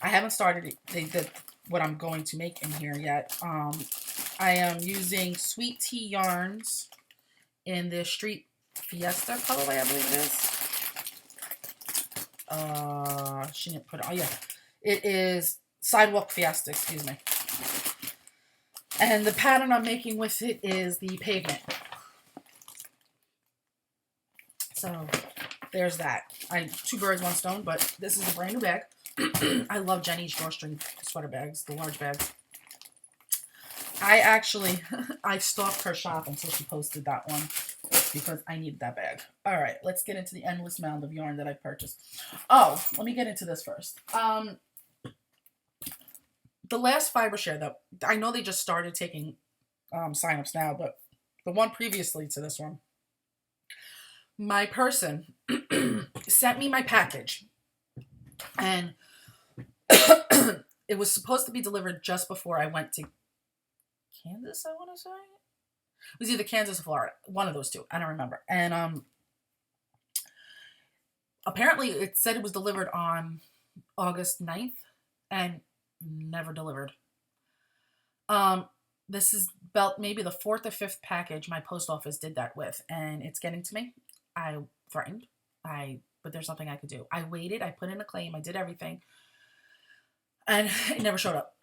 I haven't started what I'm going to make in here yet. I am using Sweet Tea yarns in the Street Fiesta colorway, I believe it is. She didn't put it. Oh yeah, it is Sidewalk Fiesta. Excuse me. And the pattern I'm making with it is the Pavement. So there's that. Two birds, one stone. But this is a brand new bag. I love Jenny's drawstring sweater bags, the large bags. I stalked her shop until she posted that one because I needed that bag. All right, let's get into the endless mound of yarn that I purchased. Oh, let me get into this first. The last fiber share, though, I know they just started taking signups now, but the one previously to this one, my person sent me my package, and it was supposed to be delivered just before I went to Kansas, I want to say. It was either Kansas or Florida. One of those two. I don't remember. And apparently it said it was delivered on August 9th and never delivered. This is about maybe the 4th or 5th package my post office did that with, and it's getting to me. I threatened. But there's nothing I could do. I waited. I put in a claim. I did everything. And it never showed up.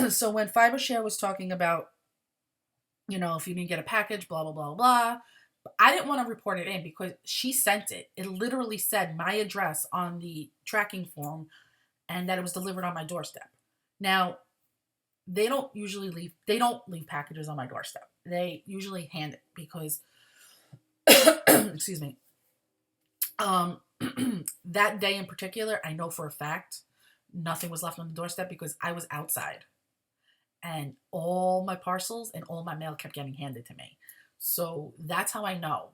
So when FiberShare was talking about, you know, if you didn't get a package, blah, blah, blah, blah, I didn't want to report it in because she sent it. It literally said my address on the tracking form and that it was delivered on my doorstep. Now, they don't leave packages on my doorstep. They usually hand it because, excuse me, that day in particular, I know for a fact nothing was left on the doorstep because I was outside and all my parcels and all my mail kept getting handed to me. So that's how I know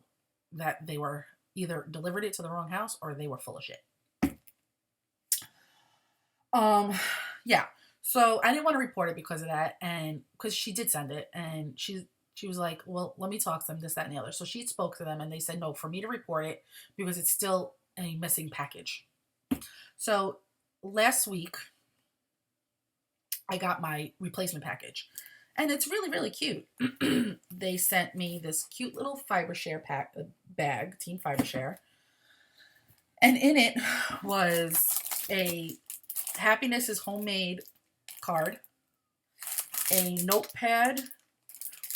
that they were either delivered it to the wrong house or they were full of shit. Yeah. So I didn't want to report it because of that, and because she did send it, and she was like, well, let me talk to them, this, that, and the other. So she spoke to them, and they said, no, for me to report it, because it's still a missing package. So last week, I got my replacement package, and it's really, really cute. They sent me this cute little FiberShare bag, Team FiberShare, and in it was a Happiness is Homemade card, a notepad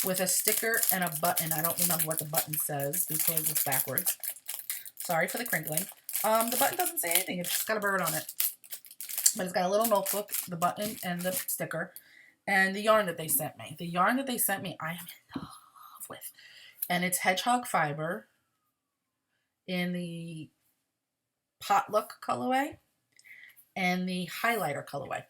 with a sticker and a button. I don't remember what the button says because it's backwards. Sorry for the crinkling. The button doesn't say anything. It's just got a bird on it. But it's got a little notebook, the button, and the sticker, and the yarn that they sent me. The yarn that they sent me, I am in love with. And it's Hedgehog Fiber in the Potluck colorway and the Highlighter colorway.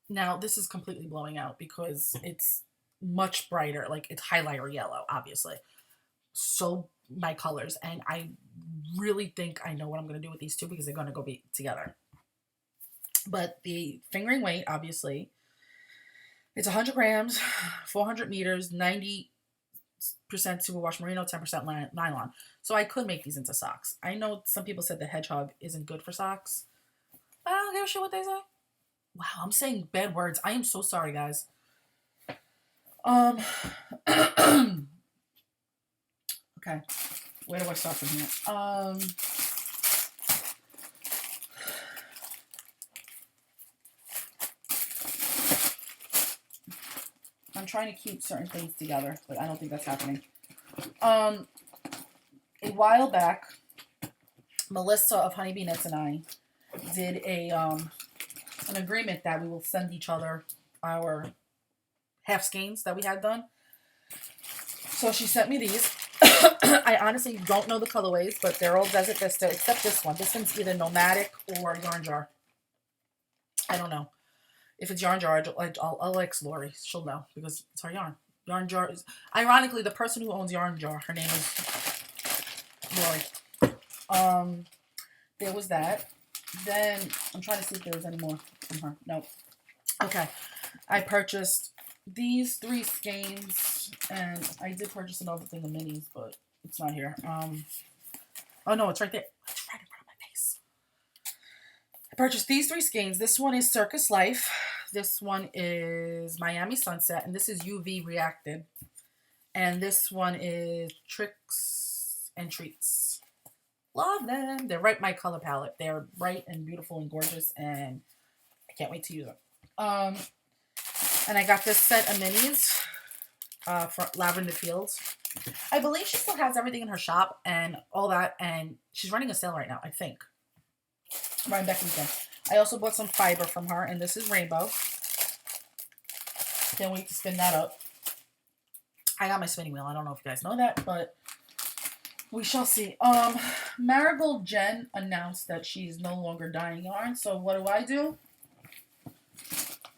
Now, this is completely blowing out because it's much brighter. Like, it's highlighter yellow, obviously. So, my colors. And I really think I know what I'm going to do with these two because they're going to go be together. But the fingering weight, obviously, it's 100 grams, 400 meters, 90% superwash merino, 10% nylon. So, I could make these into socks. I know some people said the Hedgehog isn't good for socks. But I don't give a shit what they say. Wow, I'm saying bad words. I am so sorry, guys. Okay. Where do I start from here? I'm trying to keep certain things together, but I don't think that's happening. A while back, Melissa of Honeybee Knits and I did an agreement that we will send each other our half skeins that we had done. So she sent me these. I honestly don't know the colorways, but they're all Desert Vista except this one. This one's either Nomadic or Yarn Jar. I don't know. If it's Yarn Jar, I'll ask Lori. She'll know because it's our yarn. Yarn Jar is, ironically, the person who owns Yarn Jar, her name is Lori. There was that. Then, I'm trying to see if there was any more from her. No. Okay. I purchased these 3 skeins, and I did purchase another thing of minis, but it's not here. Oh no, it's right there. It's right in front of my face. I purchased these 3 skeins. This one is Circus Life. This one is Miami Sunset, and this is UV Reacted. And this one is Tricks and Treats. Love them. They're right my color palette. They're bright and beautiful and gorgeous, and I can't wait to use them. And I got this set of minis from Lavender Fields. I believe she still has everything in her shop and all that, and she's running a sale right now, I think. Rhinebeck weekend. I also bought some fiber from her, and this is Rainbow. Can't wait to spin that up. I got my spinning wheel. I don't know if you guys know that, but we shall see. Marigold Jen announced that she's no longer dyeing yarn, so what do?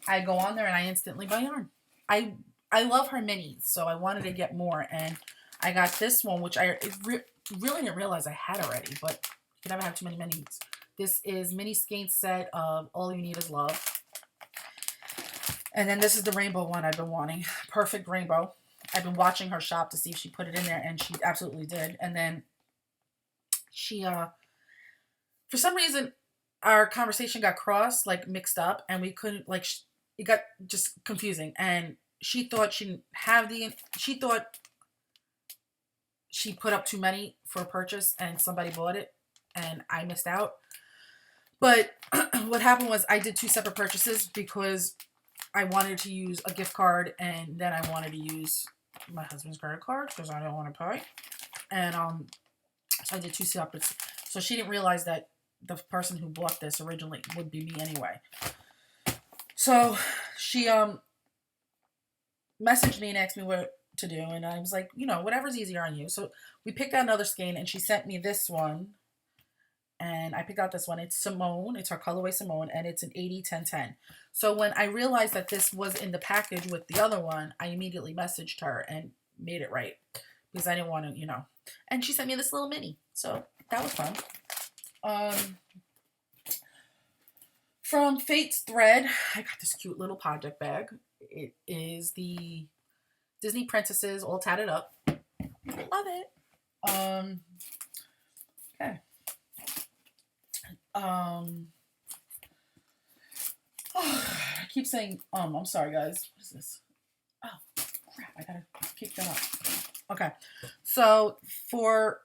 I go on there and I instantly buy yarn. I love her minis, so I wanted to get more, and I got this one, which I really didn't realize I had already, but you can never have too many minis. This is mini skein set of All You Need Is Love. And then this is the rainbow one I've been wanting. Perfect Rainbow. I've been watching her shop to see if she put it in there, and she absolutely did. And then she, for some reason, our conversation got crossed, like mixed up, and we couldn't, like, it got just confusing. And she thought she didn't have she thought she put up too many for a purchase, and somebody bought it, and I missed out. But what happened was I did 2 separate purchases because I wanted to use a gift card, and then I wanted to use my husband's credit card because I don't want to pay. And so I did 2 separate. So she didn't realize that the person who bought this originally would be me anyway. So she messaged me and asked me what to do, and I was like, you know, whatever's easier on you. So we picked out another skein, and she sent me this one. And I picked out this one. It's Simone. It's her colorway Simone, and it's an 80-10-10. So when I realized that this was in the package with the other one, I immediately messaged her and made it right because I didn't want to, you know. And she sent me this little mini, so that was fun. From Fate's Thread, I got this cute little project bag. It is the Disney princesses all tatted up. Love it. Okay. I keep saying, I'm sorry, guys. What is this? Oh, crap. I gotta kick that up. Okay. So, for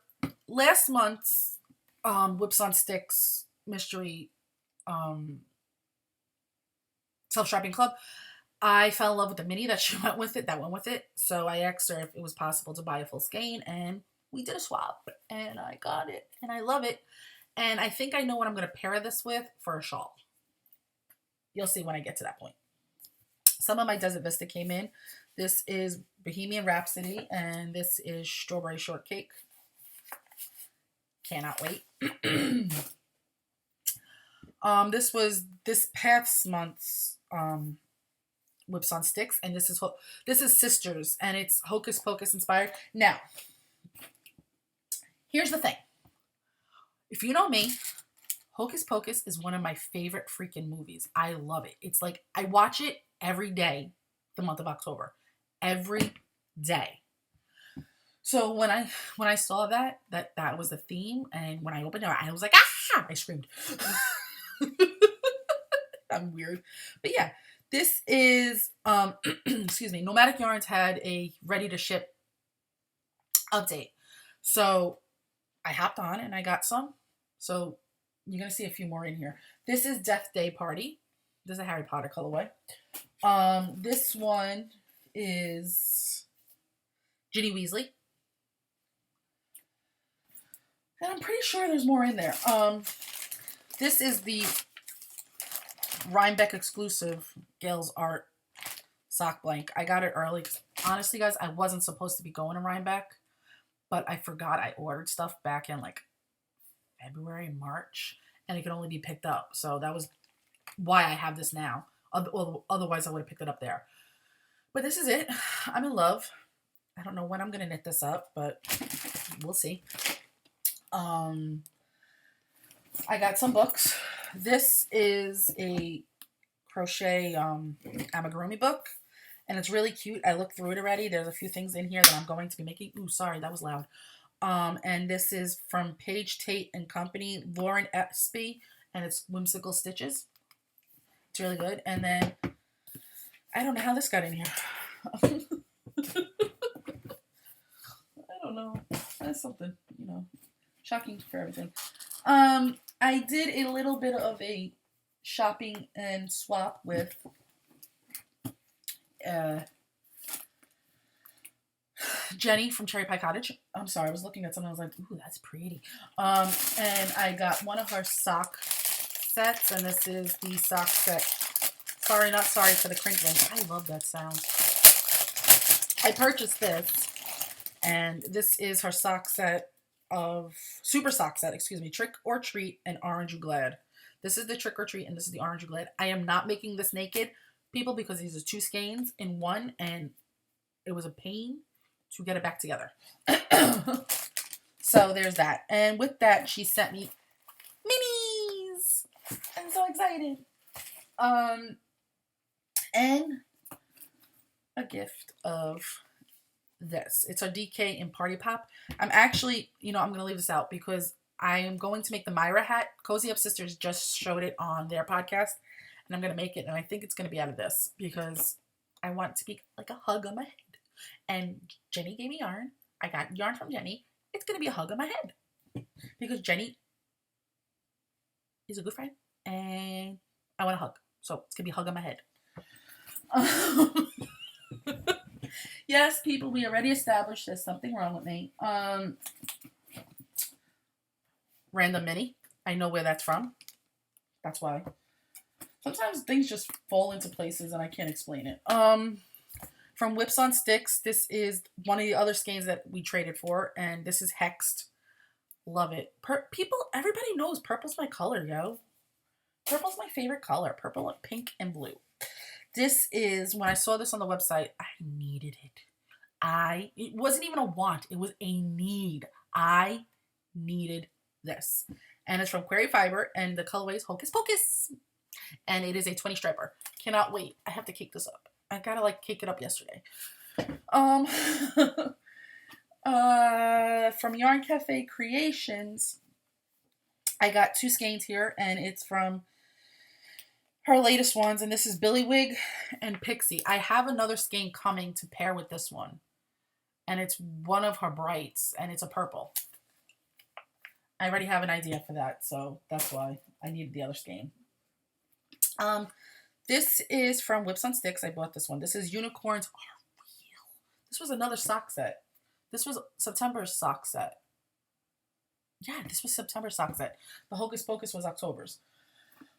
last month's Whips on Sticks mystery self-strapping club, I fell in love with the mini that went with it. So, I asked her if it was possible to buy a full skein, and we did a swap, and I got it, and I love it. And I think I know what I'm going to pair this with for a shawl. You'll see when I get to that point. Some of my Desert Vista came in. This is Bohemian Rhapsody, and this is Strawberry Shortcake. Cannot wait. This was this past month's Whips on Sticks, and this is Sisters, and it's Hocus Pocus inspired. Now, here's the thing. If you know me, Hocus Pocus is one of my favorite freaking movies. I love it. It's like I watch it every day the month of October. Every day. So when I saw that was the theme, and when I opened it, I was like, ah! I screamed. I'm weird. But yeah, this is excuse me, Nomadic Yarns had a ready to ship update. So I hopped on and I got some. So you're going to see a few more in here. This is Death Day Party. This is a Harry Potter colorway. This one is Ginny Weasley. And I'm pretty sure there's more in there. This is the Rhinebeck exclusive Gail's Art sock blank. I got it early. Honestly, guys, I wasn't supposed to be going to Rhinebeck. but I forgot I ordered stuff back in like February, March, and it could only be picked up. So that was why I have this now. Otherwise, I would have picked it up there. But this is it. I'm in love. I don't know when I'm gonna knit this up, but we'll see. I got some books. This is a crochet amigurumi book, and it's really cute. I looked through it already. There's a few things in here that I'm going to be making. Ooh, sorry, that was loud. And this is from Page Tate and Company, Lauren Espy, and it's Whimsical Stitches. It's really good. And then I don't know how this got in here. I don't know. That's something, you know, shocking for everything. I did a little bit of a shopping and swap with Jenny from Cherry Pie Cottage. I'm sorry, I was looking at something. I was like, ooh, that's pretty. And I got one of her sock sets, and this is the sock set. Sorry, not sorry for the crinkling. I love that sound. I purchased this, and this is her sock set of super sock set, excuse me, Trick or Treat and Orange You Glad. This is the Trick or Treat, and this is the Orange You Glad. I am not making this naked, people, because these are two skeins in one, and it was a pain to get it back together. So there's that. And with that, she sent me minis. I'm so excited. And a gift of this. It's our DK in Party Pop. I'm actually, you know, I'm going to leave this out because I am going to make the Myra hat. Cozy Up Sisters just showed it on their podcast, and I'm going to make it, and I think it's going to be out of this because I want it to be like a hug on my head. And Jenny gave me yarn. I got yarn from Jenny. It's going to be a hug on my head because Jenny is a good friend, and I want a hug. So it's going to be a hug on my head. Yes, people, we already established there's something wrong with me. Random Mini. I know where that's from. That's why. Sometimes things just fall into places and I can't explain it. From Whips on Sticks, this is one of the other skeins that we traded for, and this is Hexed. Love it. People, everybody knows purple's my color, yo. Purple's my favorite color. Purple, pink, and blue. This is, when I saw this on the website, I needed it. It wasn't even a want. It was a need. I needed this. And it's from Query Fiber, and the colorway is Hocus Pocus. And it is a 20 striper. Cannot wait. I have to cake this up. I gotta like cake it up yesterday. From Yarn Cafe Creations, I got two skeins here, and it's from her latest ones, and this is Billywig and Pixie. I have another skein coming to pair with this one, and it's one of her brights, and it's a purple. I already have an idea for that, so that's why I needed the other skein. This is from Whips on Sticks. I bought this one. This is Unicorns Are Real. This was another sock set. This was September's sock set. Yeah, this was September's sock set. The Hocus Pocus was October's.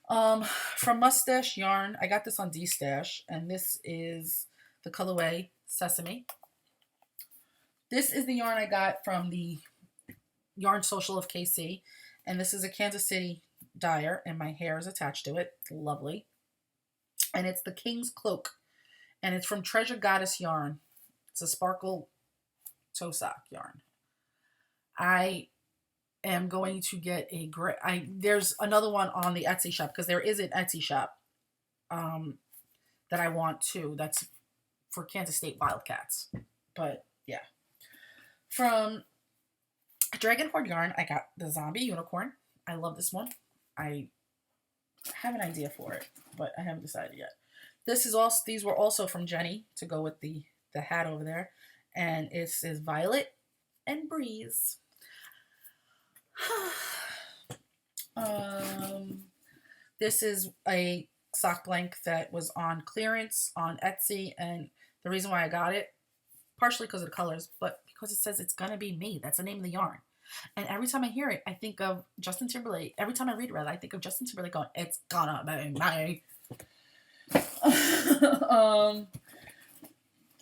From Mustache Yarn, I got this on D-Stash, and this is the colorway Sesame. This is the yarn I got from the Yarn Social of KC, and this is a Kansas City dyer, and my hair is attached to it. Lovely. And it's the King's Cloak, and it's from Treasure Goddess Yarn. It's a sparkle toe sock yarn. I am going to get a gray. There's another one on the Etsy shop, because there is an Etsy shop that I want too. That's for Kansas State Wildcats. But yeah. From Dragon Horde Yarn, I got the Zombie Unicorn. I love this one. I have an idea for it, but I haven't decided yet. These were also from Jenny to go with the hat over there. And it says Violet and Breeze. This is a sock blank that was on clearance on Etsy, and the reason why I got it, partially because of the colors, but because it says it's gonna be me. That's the name of the yarn. And every time I hear it, I think of Justin Timberlake. Every time I read it, I think of Justin Timberlake going, "It's gonna be me."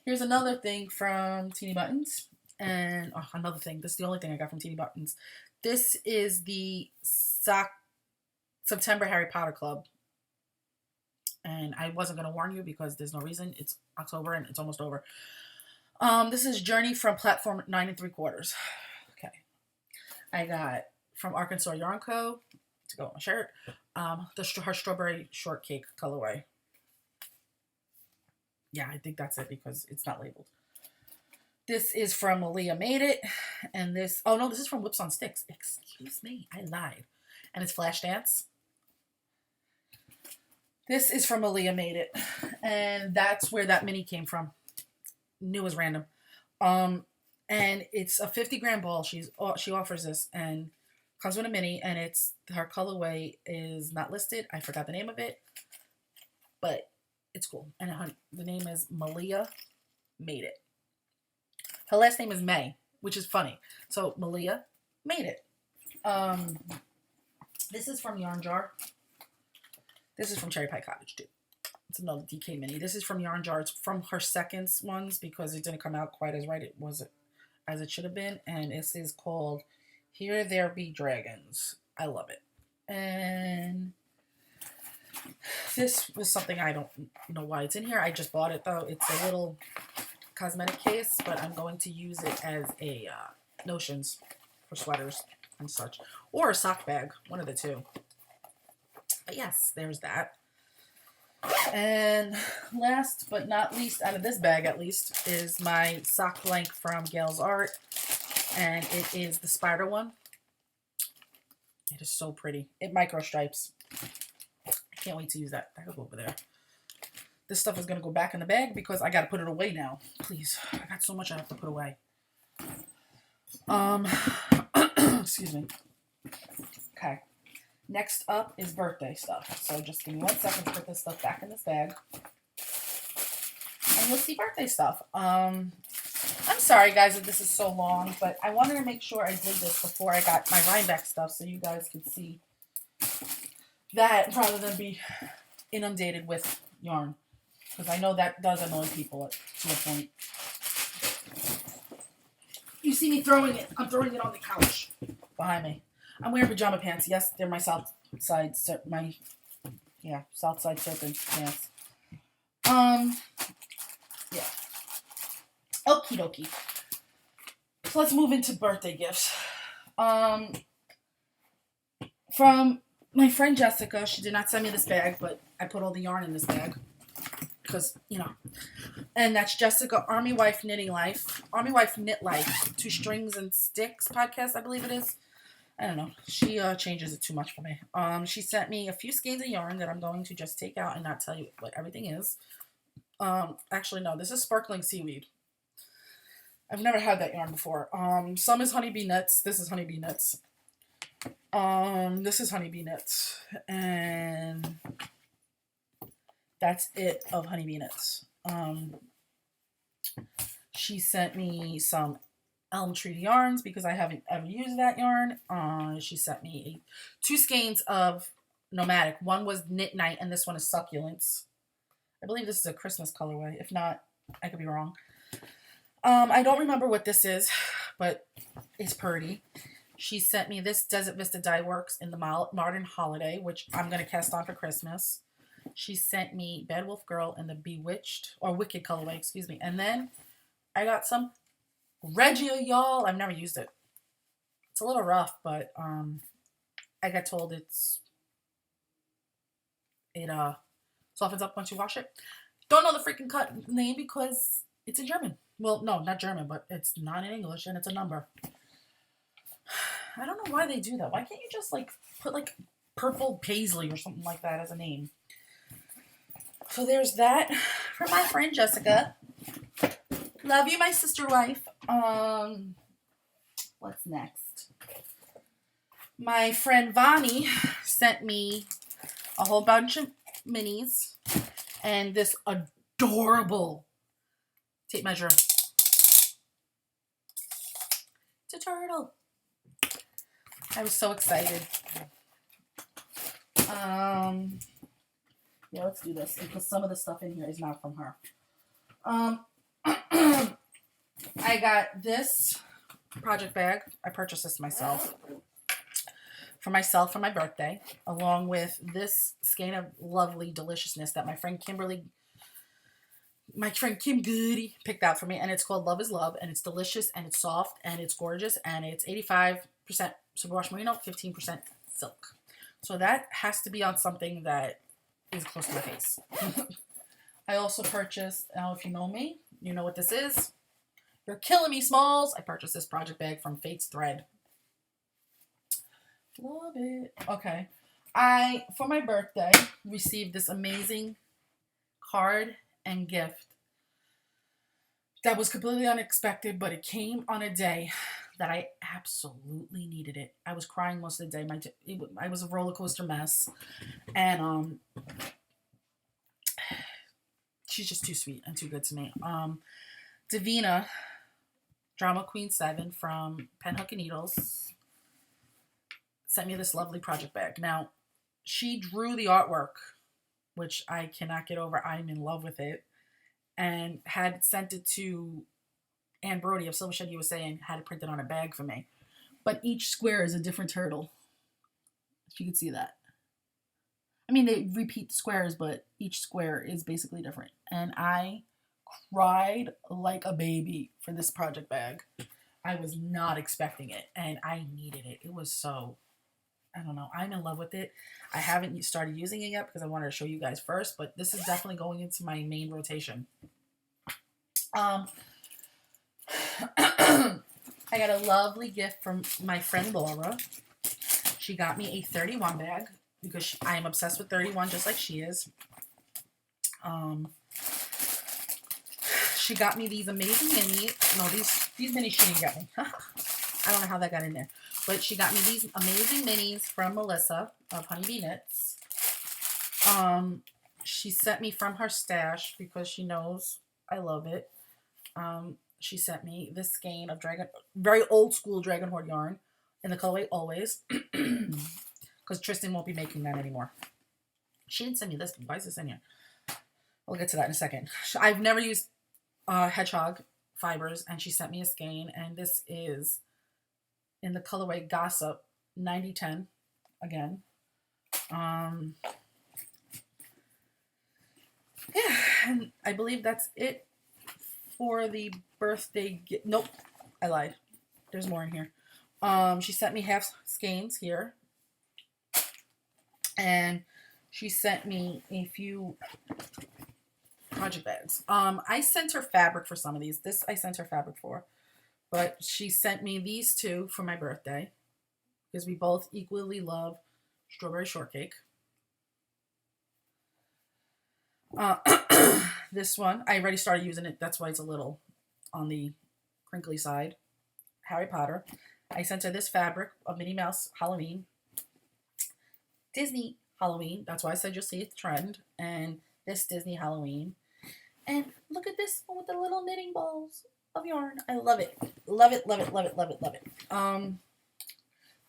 Here's another thing from Teeny Buttons. And another thing, this is the only thing I got from Teeny Buttons. This is the September Harry Potter Club. And I wasn't going to warn you because there's no reason. It's October and it's almost over. This is Journey from Platform 9 3/4. Okay. I got from Arkansas Yarn Co. to go on my shirt. Her strawberry shortcake colorway. Yeah, I think that's it because it's not labeled. This is from Malia Made It. And this, oh no, this is from Whips on Sticks. Excuse me, I lied. And it's Flash Dance. This is from Malia Made It. And that's where that mini came from. Knew was random. And it's a 50-gram ball. She offers this and comes with a mini, and it's her colorway is not listed. I forgot the name of it, but it's cool. And the name is Malia Made It. Her last name is May, which is funny. So Malia Made It. This is from Yarn Jar. This is from Cherry Pie Cottage too. It's another DK mini. This is from Yarn Jar. It's from her second ones because it didn't come out quite as right. It was as it should have been. And this is called Here There Be Dragons. I love it. And this was something I don't know why it's in here. I just bought it though. It's a little cosmetic case, but I'm going to use it as a notions for sweaters and such. Or a sock bag. One of the two. But yes, there's that. And last but not least, out of this bag at least, is my sock blank from Gail's Art. And it is the spider one. It is so pretty. It micro stripes. I can't wait to use that. That'll go over there. This stuff is going to go back in the bag because I got to put it away now. Please. I got so much I have to put away. Excuse me. Okay. Next up is birthday stuff. So just give me 1 second to put this stuff back in this bag. And you'll see birthday stuff. I'm sorry, guys, if this is so long, but I wanted to make sure I did this before I got my Rhinebeck stuff so you guys could see that rather than be inundated with yarn. Because I know that does annoy people to a point. You see me throwing it. I'm throwing it on the couch behind me. I'm wearing pajama pants. Yes, they're my South Side Serpent pants. Yeah. Okie dokie. So let's move into birthday gifts. From my friend Jessica, she did not send me this bag, but I put all the yarn in this bag. Because, you know. And that's Jessica, Army Wife Knit Life, 2 Strings and Sticks podcast, I believe it is. I don't know. She changes it too much for me. She sent me a few skeins of yarn that I'm going to just take out and not tell you what everything is. Actually, no. This is Sparkling Seaweed. I've never had that yarn before. Some is Honeybee Knits. This is Honeybee Knits. This is Honeybee Knits. And that's it of Honeybee Knits. She sent me some Elm Tree yarns because I haven't ever used that yarn. She sent me 2 skeins of Nomadic. One was Knit Night and this one is Succulents. I believe this is a Christmas colorway. If not, I could be wrong. I don't remember what this is, but it's pretty. She sent me this Desert Vista Dye Works in the Modern Holiday, which I'm going to cast on for Christmas. She sent me Bad Wolf Girl in the Bewitched, or Wicked colorway, excuse me. And then I got some Regia, y'all. I've never used it. It's a little rough, but I got told it softens up once you wash it. Don't know the freaking cut name because it's in German. Well, no, not German, but it's not in English and it's a number. I don't know why they do that. Why can't you just put Purple Paisley or something like that as a name? So there's that for my friend Jessica. Love you, my sister wife. What's next? My friend Vani sent me a whole bunch of minis and this adorable tape measure. It's a turtle. I was so excited. Yeah, let's do this because some of the stuff in here is not from her. I got this project bag. I purchased this myself. For myself for my birthday, along with this skein of lovely deliciousness that my friend Kim Goody picked out for me, and it's called Love is Love, and it's delicious, and it's soft, and it's gorgeous, and it's 85% superwash merino, 15% silk. So that has to be on something that is close to my face. I also purchased, now if you know me, you know what this is. You're killing me, Smalls. I purchased this project bag from Fate's Thread. Love it. Okay. I, for my birthday, received this amazing card and gift that was completely unexpected, but it came on a day that I absolutely needed it. I was crying most of the day. I was a roller coaster mess. And she's just too sweet and too good to me. Davina, Drama Queen 7 from Pen Hook and Needles, sent me this lovely project bag. Now, she drew the artwork, which I cannot get over. I'm in love with it. And had sent it to Ann Brody of Silver Shed USA and had it printed on a bag for me. But each square is a different turtle. If you can see that. I mean, they repeat the squares, but each square is basically different. And I cried like a baby for this project bag. I was not expecting it, and I needed it. It was so, I don't know. I'm in love with it. I haven't started using it yet because I wanted to show you guys first, but this is definitely going into my main rotation. I got a lovely gift from my friend Laura. She got me a 31 bag because I am obsessed with 31 just like she is. She got me these amazing minis. No, these minis she didn't get me. I don't know how that got in there. But she got me these amazing minis from Melissa of Honeybee Knits. She sent me from her stash because she knows I love it. She sent me this skein of very old school Dragon Horde yarn in the colorway Always. Because Tristan won't be making that anymore. She didn't send me this. Why is this in here? We'll get to that in a second. I've never used hedgehog fibers, and she sent me a skein, and this is in the colorway Gossip 9010 again. Yeah, and I believe that's it for the birthday gift. Nope, I lied. There's more in here. She sent me half skeins here, and she sent me a few project bags. I sent her fabric for some of these. This I sent her fabric for. But she sent me these two for my birthday because we both equally love strawberry shortcake. This one, I already started using it. That's why it's a little on the crinkly side. Harry Potter. I sent her this fabric of Minnie Mouse Halloween. Disney Halloween. That's why I said you'll see it's trend. And this Disney Halloween. And look at this one with the little knitting balls of yarn. I love it. Love it, love it, love it, love it, love it.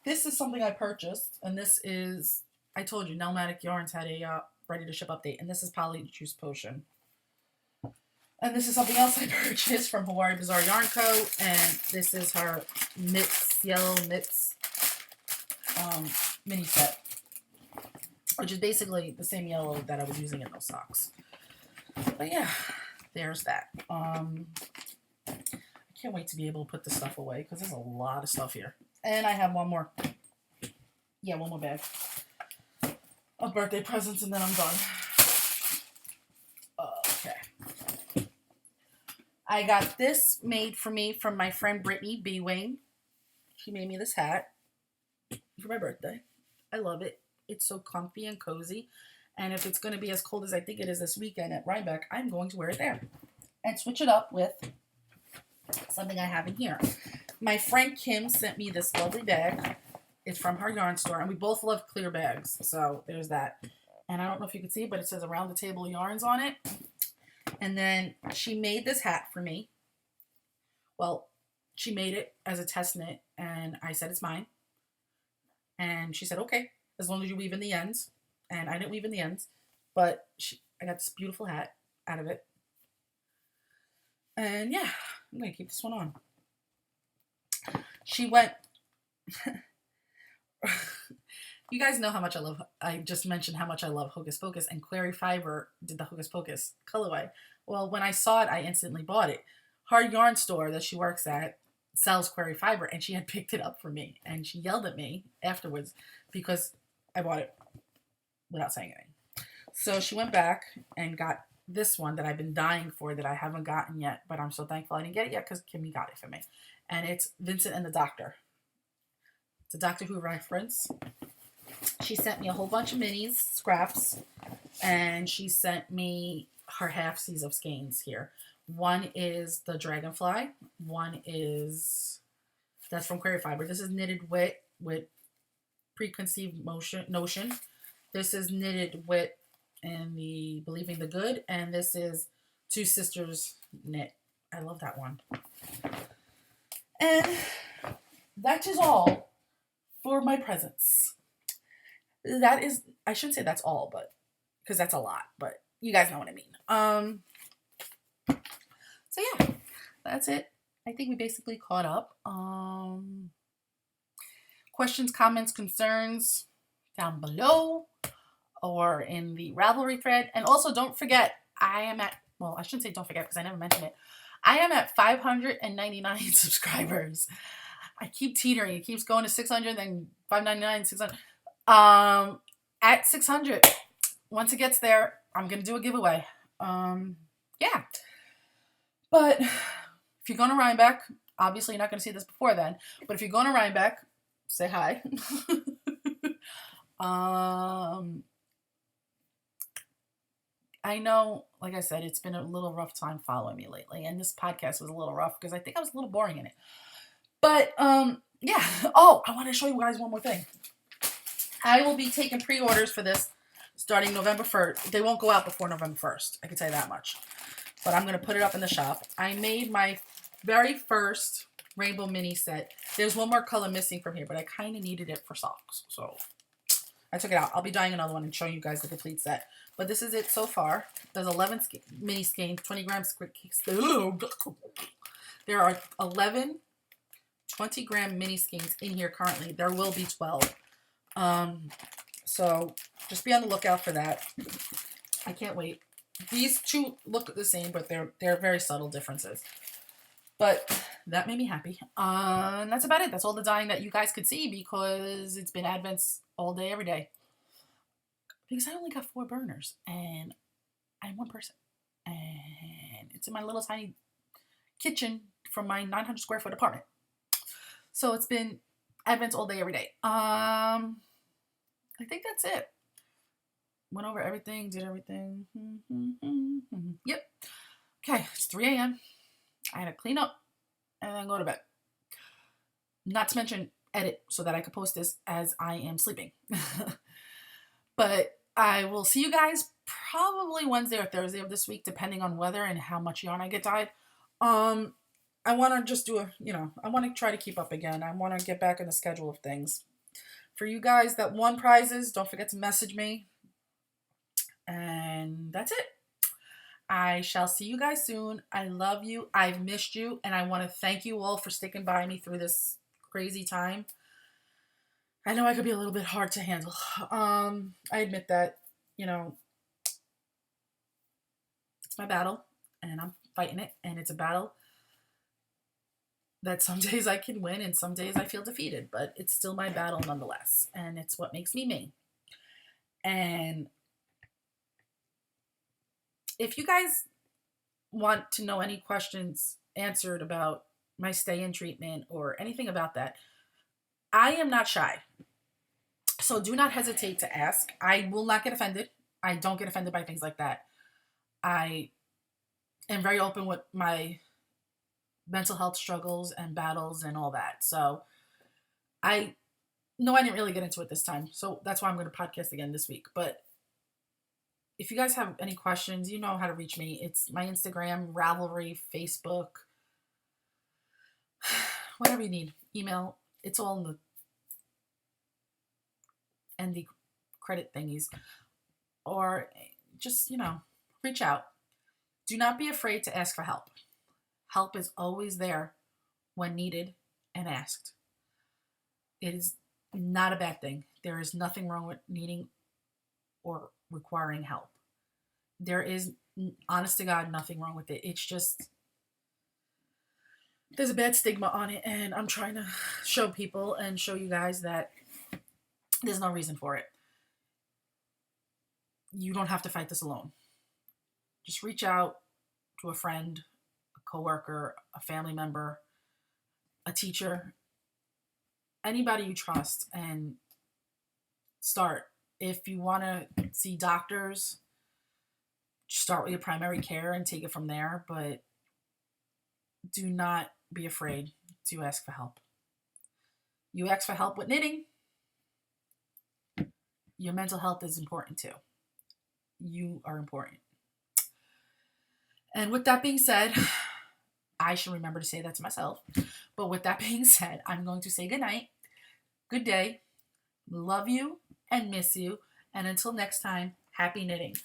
This is something I purchased. And this is, I told you, Nelmatic Yarns had a ready to ship update. And this is Poly Juice Potion. And this is something else I purchased from Hawaii Bazaar Yarn Co. And this is her Mitts, Yellow Mitts mini set. Which is basically the same yellow that I was using in those socks. But yeah, there's that. I can't wait to be able to put this stuff away because there's a lot of stuff here. And I have one more. Yeah, one more bag of birthday presents and then I'm done. Okay. I got this made for me from my friend Brittany B. Wing. She made me this hat for my birthday. I love it. It's so comfy and cozy. And if it's going to be as cold as I think it is this weekend at Rhinebeck, I'm going to wear it there. And switch it up with something I have in here. My friend Kim sent me this lovely bag. It's from her yarn store. And we both love clear bags. So there's that. And I don't know if you can see, but it says Around the Table Yarns on it. And then she made this hat for me. Well, she made it as a test knit. And I said, it's mine. And she said, okay, as long as you weave in the ends. And I didn't weave in the ends, but I got this beautiful hat out of it. And yeah, I'm going to keep this one on. She went... You guys know how much I love... I just mentioned how much I love Hocus Pocus, and Clary Fiber did the Hocus Pocus colorway. Well, when I saw it, I instantly bought it. Her yarn store that she works at sells Query Fiber, and she had picked it up for me, and she yelled at me afterwards because I bought it without saying anything. So she went back and got this one that I've been dying for that I haven't gotten yet, but I'm so thankful I didn't get it yet because Kimmy got it for me. And it's Vincent and the Doctor. It's a Doctor Who reference. She sent me a whole bunch of minis, scraps, and she sent me her halfsies of skeins here. One is the Dragonfly. One is, that's from Query Fiber. This is knitted wit with preconceived notion. This is knitted wit and the Believing the Good. And this is Two Sisters Knit. I love that one. And that is all for my presents. That is, I shouldn't say that's all, but because that's a lot, but you guys know what I mean. So yeah, that's it. I think we basically caught up. Questions, comments, concerns down below or in the Ravelry thread. And also don't forget, I am at, well, I shouldn't say don't forget because I never mentioned it. I am at 599 subscribers. I keep teetering. It keeps going to 600, then 599, 600. At 600, once it gets there, I'm going to do a giveaway. Yeah. But if you're going to Rhinebeck, obviously you're not going to see this before then, but if you're going to Rhinebeck, say hi. I know, like I said, it's been a little rough time following me lately, and this podcast was a little rough because I think I was a little boring in it. But, yeah. Oh, I want to show you guys one more thing. I will be taking pre-orders for this starting November 1st. They won't go out before November 1st. I can tell you that much. But I'm going to put it up in the shop. I made my very first rainbow mini set. There's one more color missing from here, but I kind of needed it for socks. So I took it out. I'll be dyeing another one and showing you guys the complete set. But this is it so far. There's 11 mini skeins, 20 gram There are 11 20-gram mini skeins in here currently. There will be 12. So just be on the lookout for that. I can't wait. These two look the same, but they're very subtle differences. But that made me happy. And that's about it. That's all the dyeing that you guys could see because it's been Advents all day, every day. Because I only got 4 burners and I'm one person. And it's in my little tiny kitchen from my 900 square foot apartment. So it's been Advents all day, every day. I think that's it. Went over everything, did everything. Yep. Okay, it's 3 a.m. I had to clean up and then go to bed. Not to mention edit so that I could post this as I am sleeping. But I will see you guys probably Wednesday or Thursday of this week, depending on weather and how much yarn I get dyed. I want to just do I want to try to keep up again. I want to get back in the schedule of things. For you guys that won prizes, don't forget to message me. And that's it. I shall see you guys soon. I love you. I've missed you. And I want to thank you all for sticking by me through this crazy time. I know I could be a little bit hard to handle. I admit that, it's my battle. And I'm fighting it. And it's a battle that some days I can win and some days I feel defeated. But it's still my battle nonetheless. And it's what makes me me. And if you guys want to know any questions answered about my stay-in treatment or anything about that, I am not shy. So do not hesitate to ask. I will not get offended. I don't get offended by things like that. I am very open with my mental health struggles and battles and all that. So I didn't really get into it this time. So that's why I'm going to podcast again this week. But if you guys have any questions, you know how to reach me. It's my Instagram, Ravelry, Facebook, whatever you need. Email. It's all in the and the credit thingies. Or just, reach out. Do not be afraid to ask for help. Help is always there when needed and asked. It is not a bad thing. There is nothing wrong with needing or requiring help. There is, honest to God, nothing wrong with it. It's just, there's a bad stigma on it, and I'm trying to show people and show you guys that there's no reason for it. You don't have to fight this alone. Just reach out to a friend, a coworker, a family member, a teacher, anybody you trust, and start. If you want to see doctors, start with your primary care and take it from there, but do not be afraid to ask for help. You ask for help with knitting, your mental health is important too. You are important. And with that being said, I should remember to say that to myself. But with that being said, I'm going to say good night, good day, love you and miss you. And until next time, happy knitting.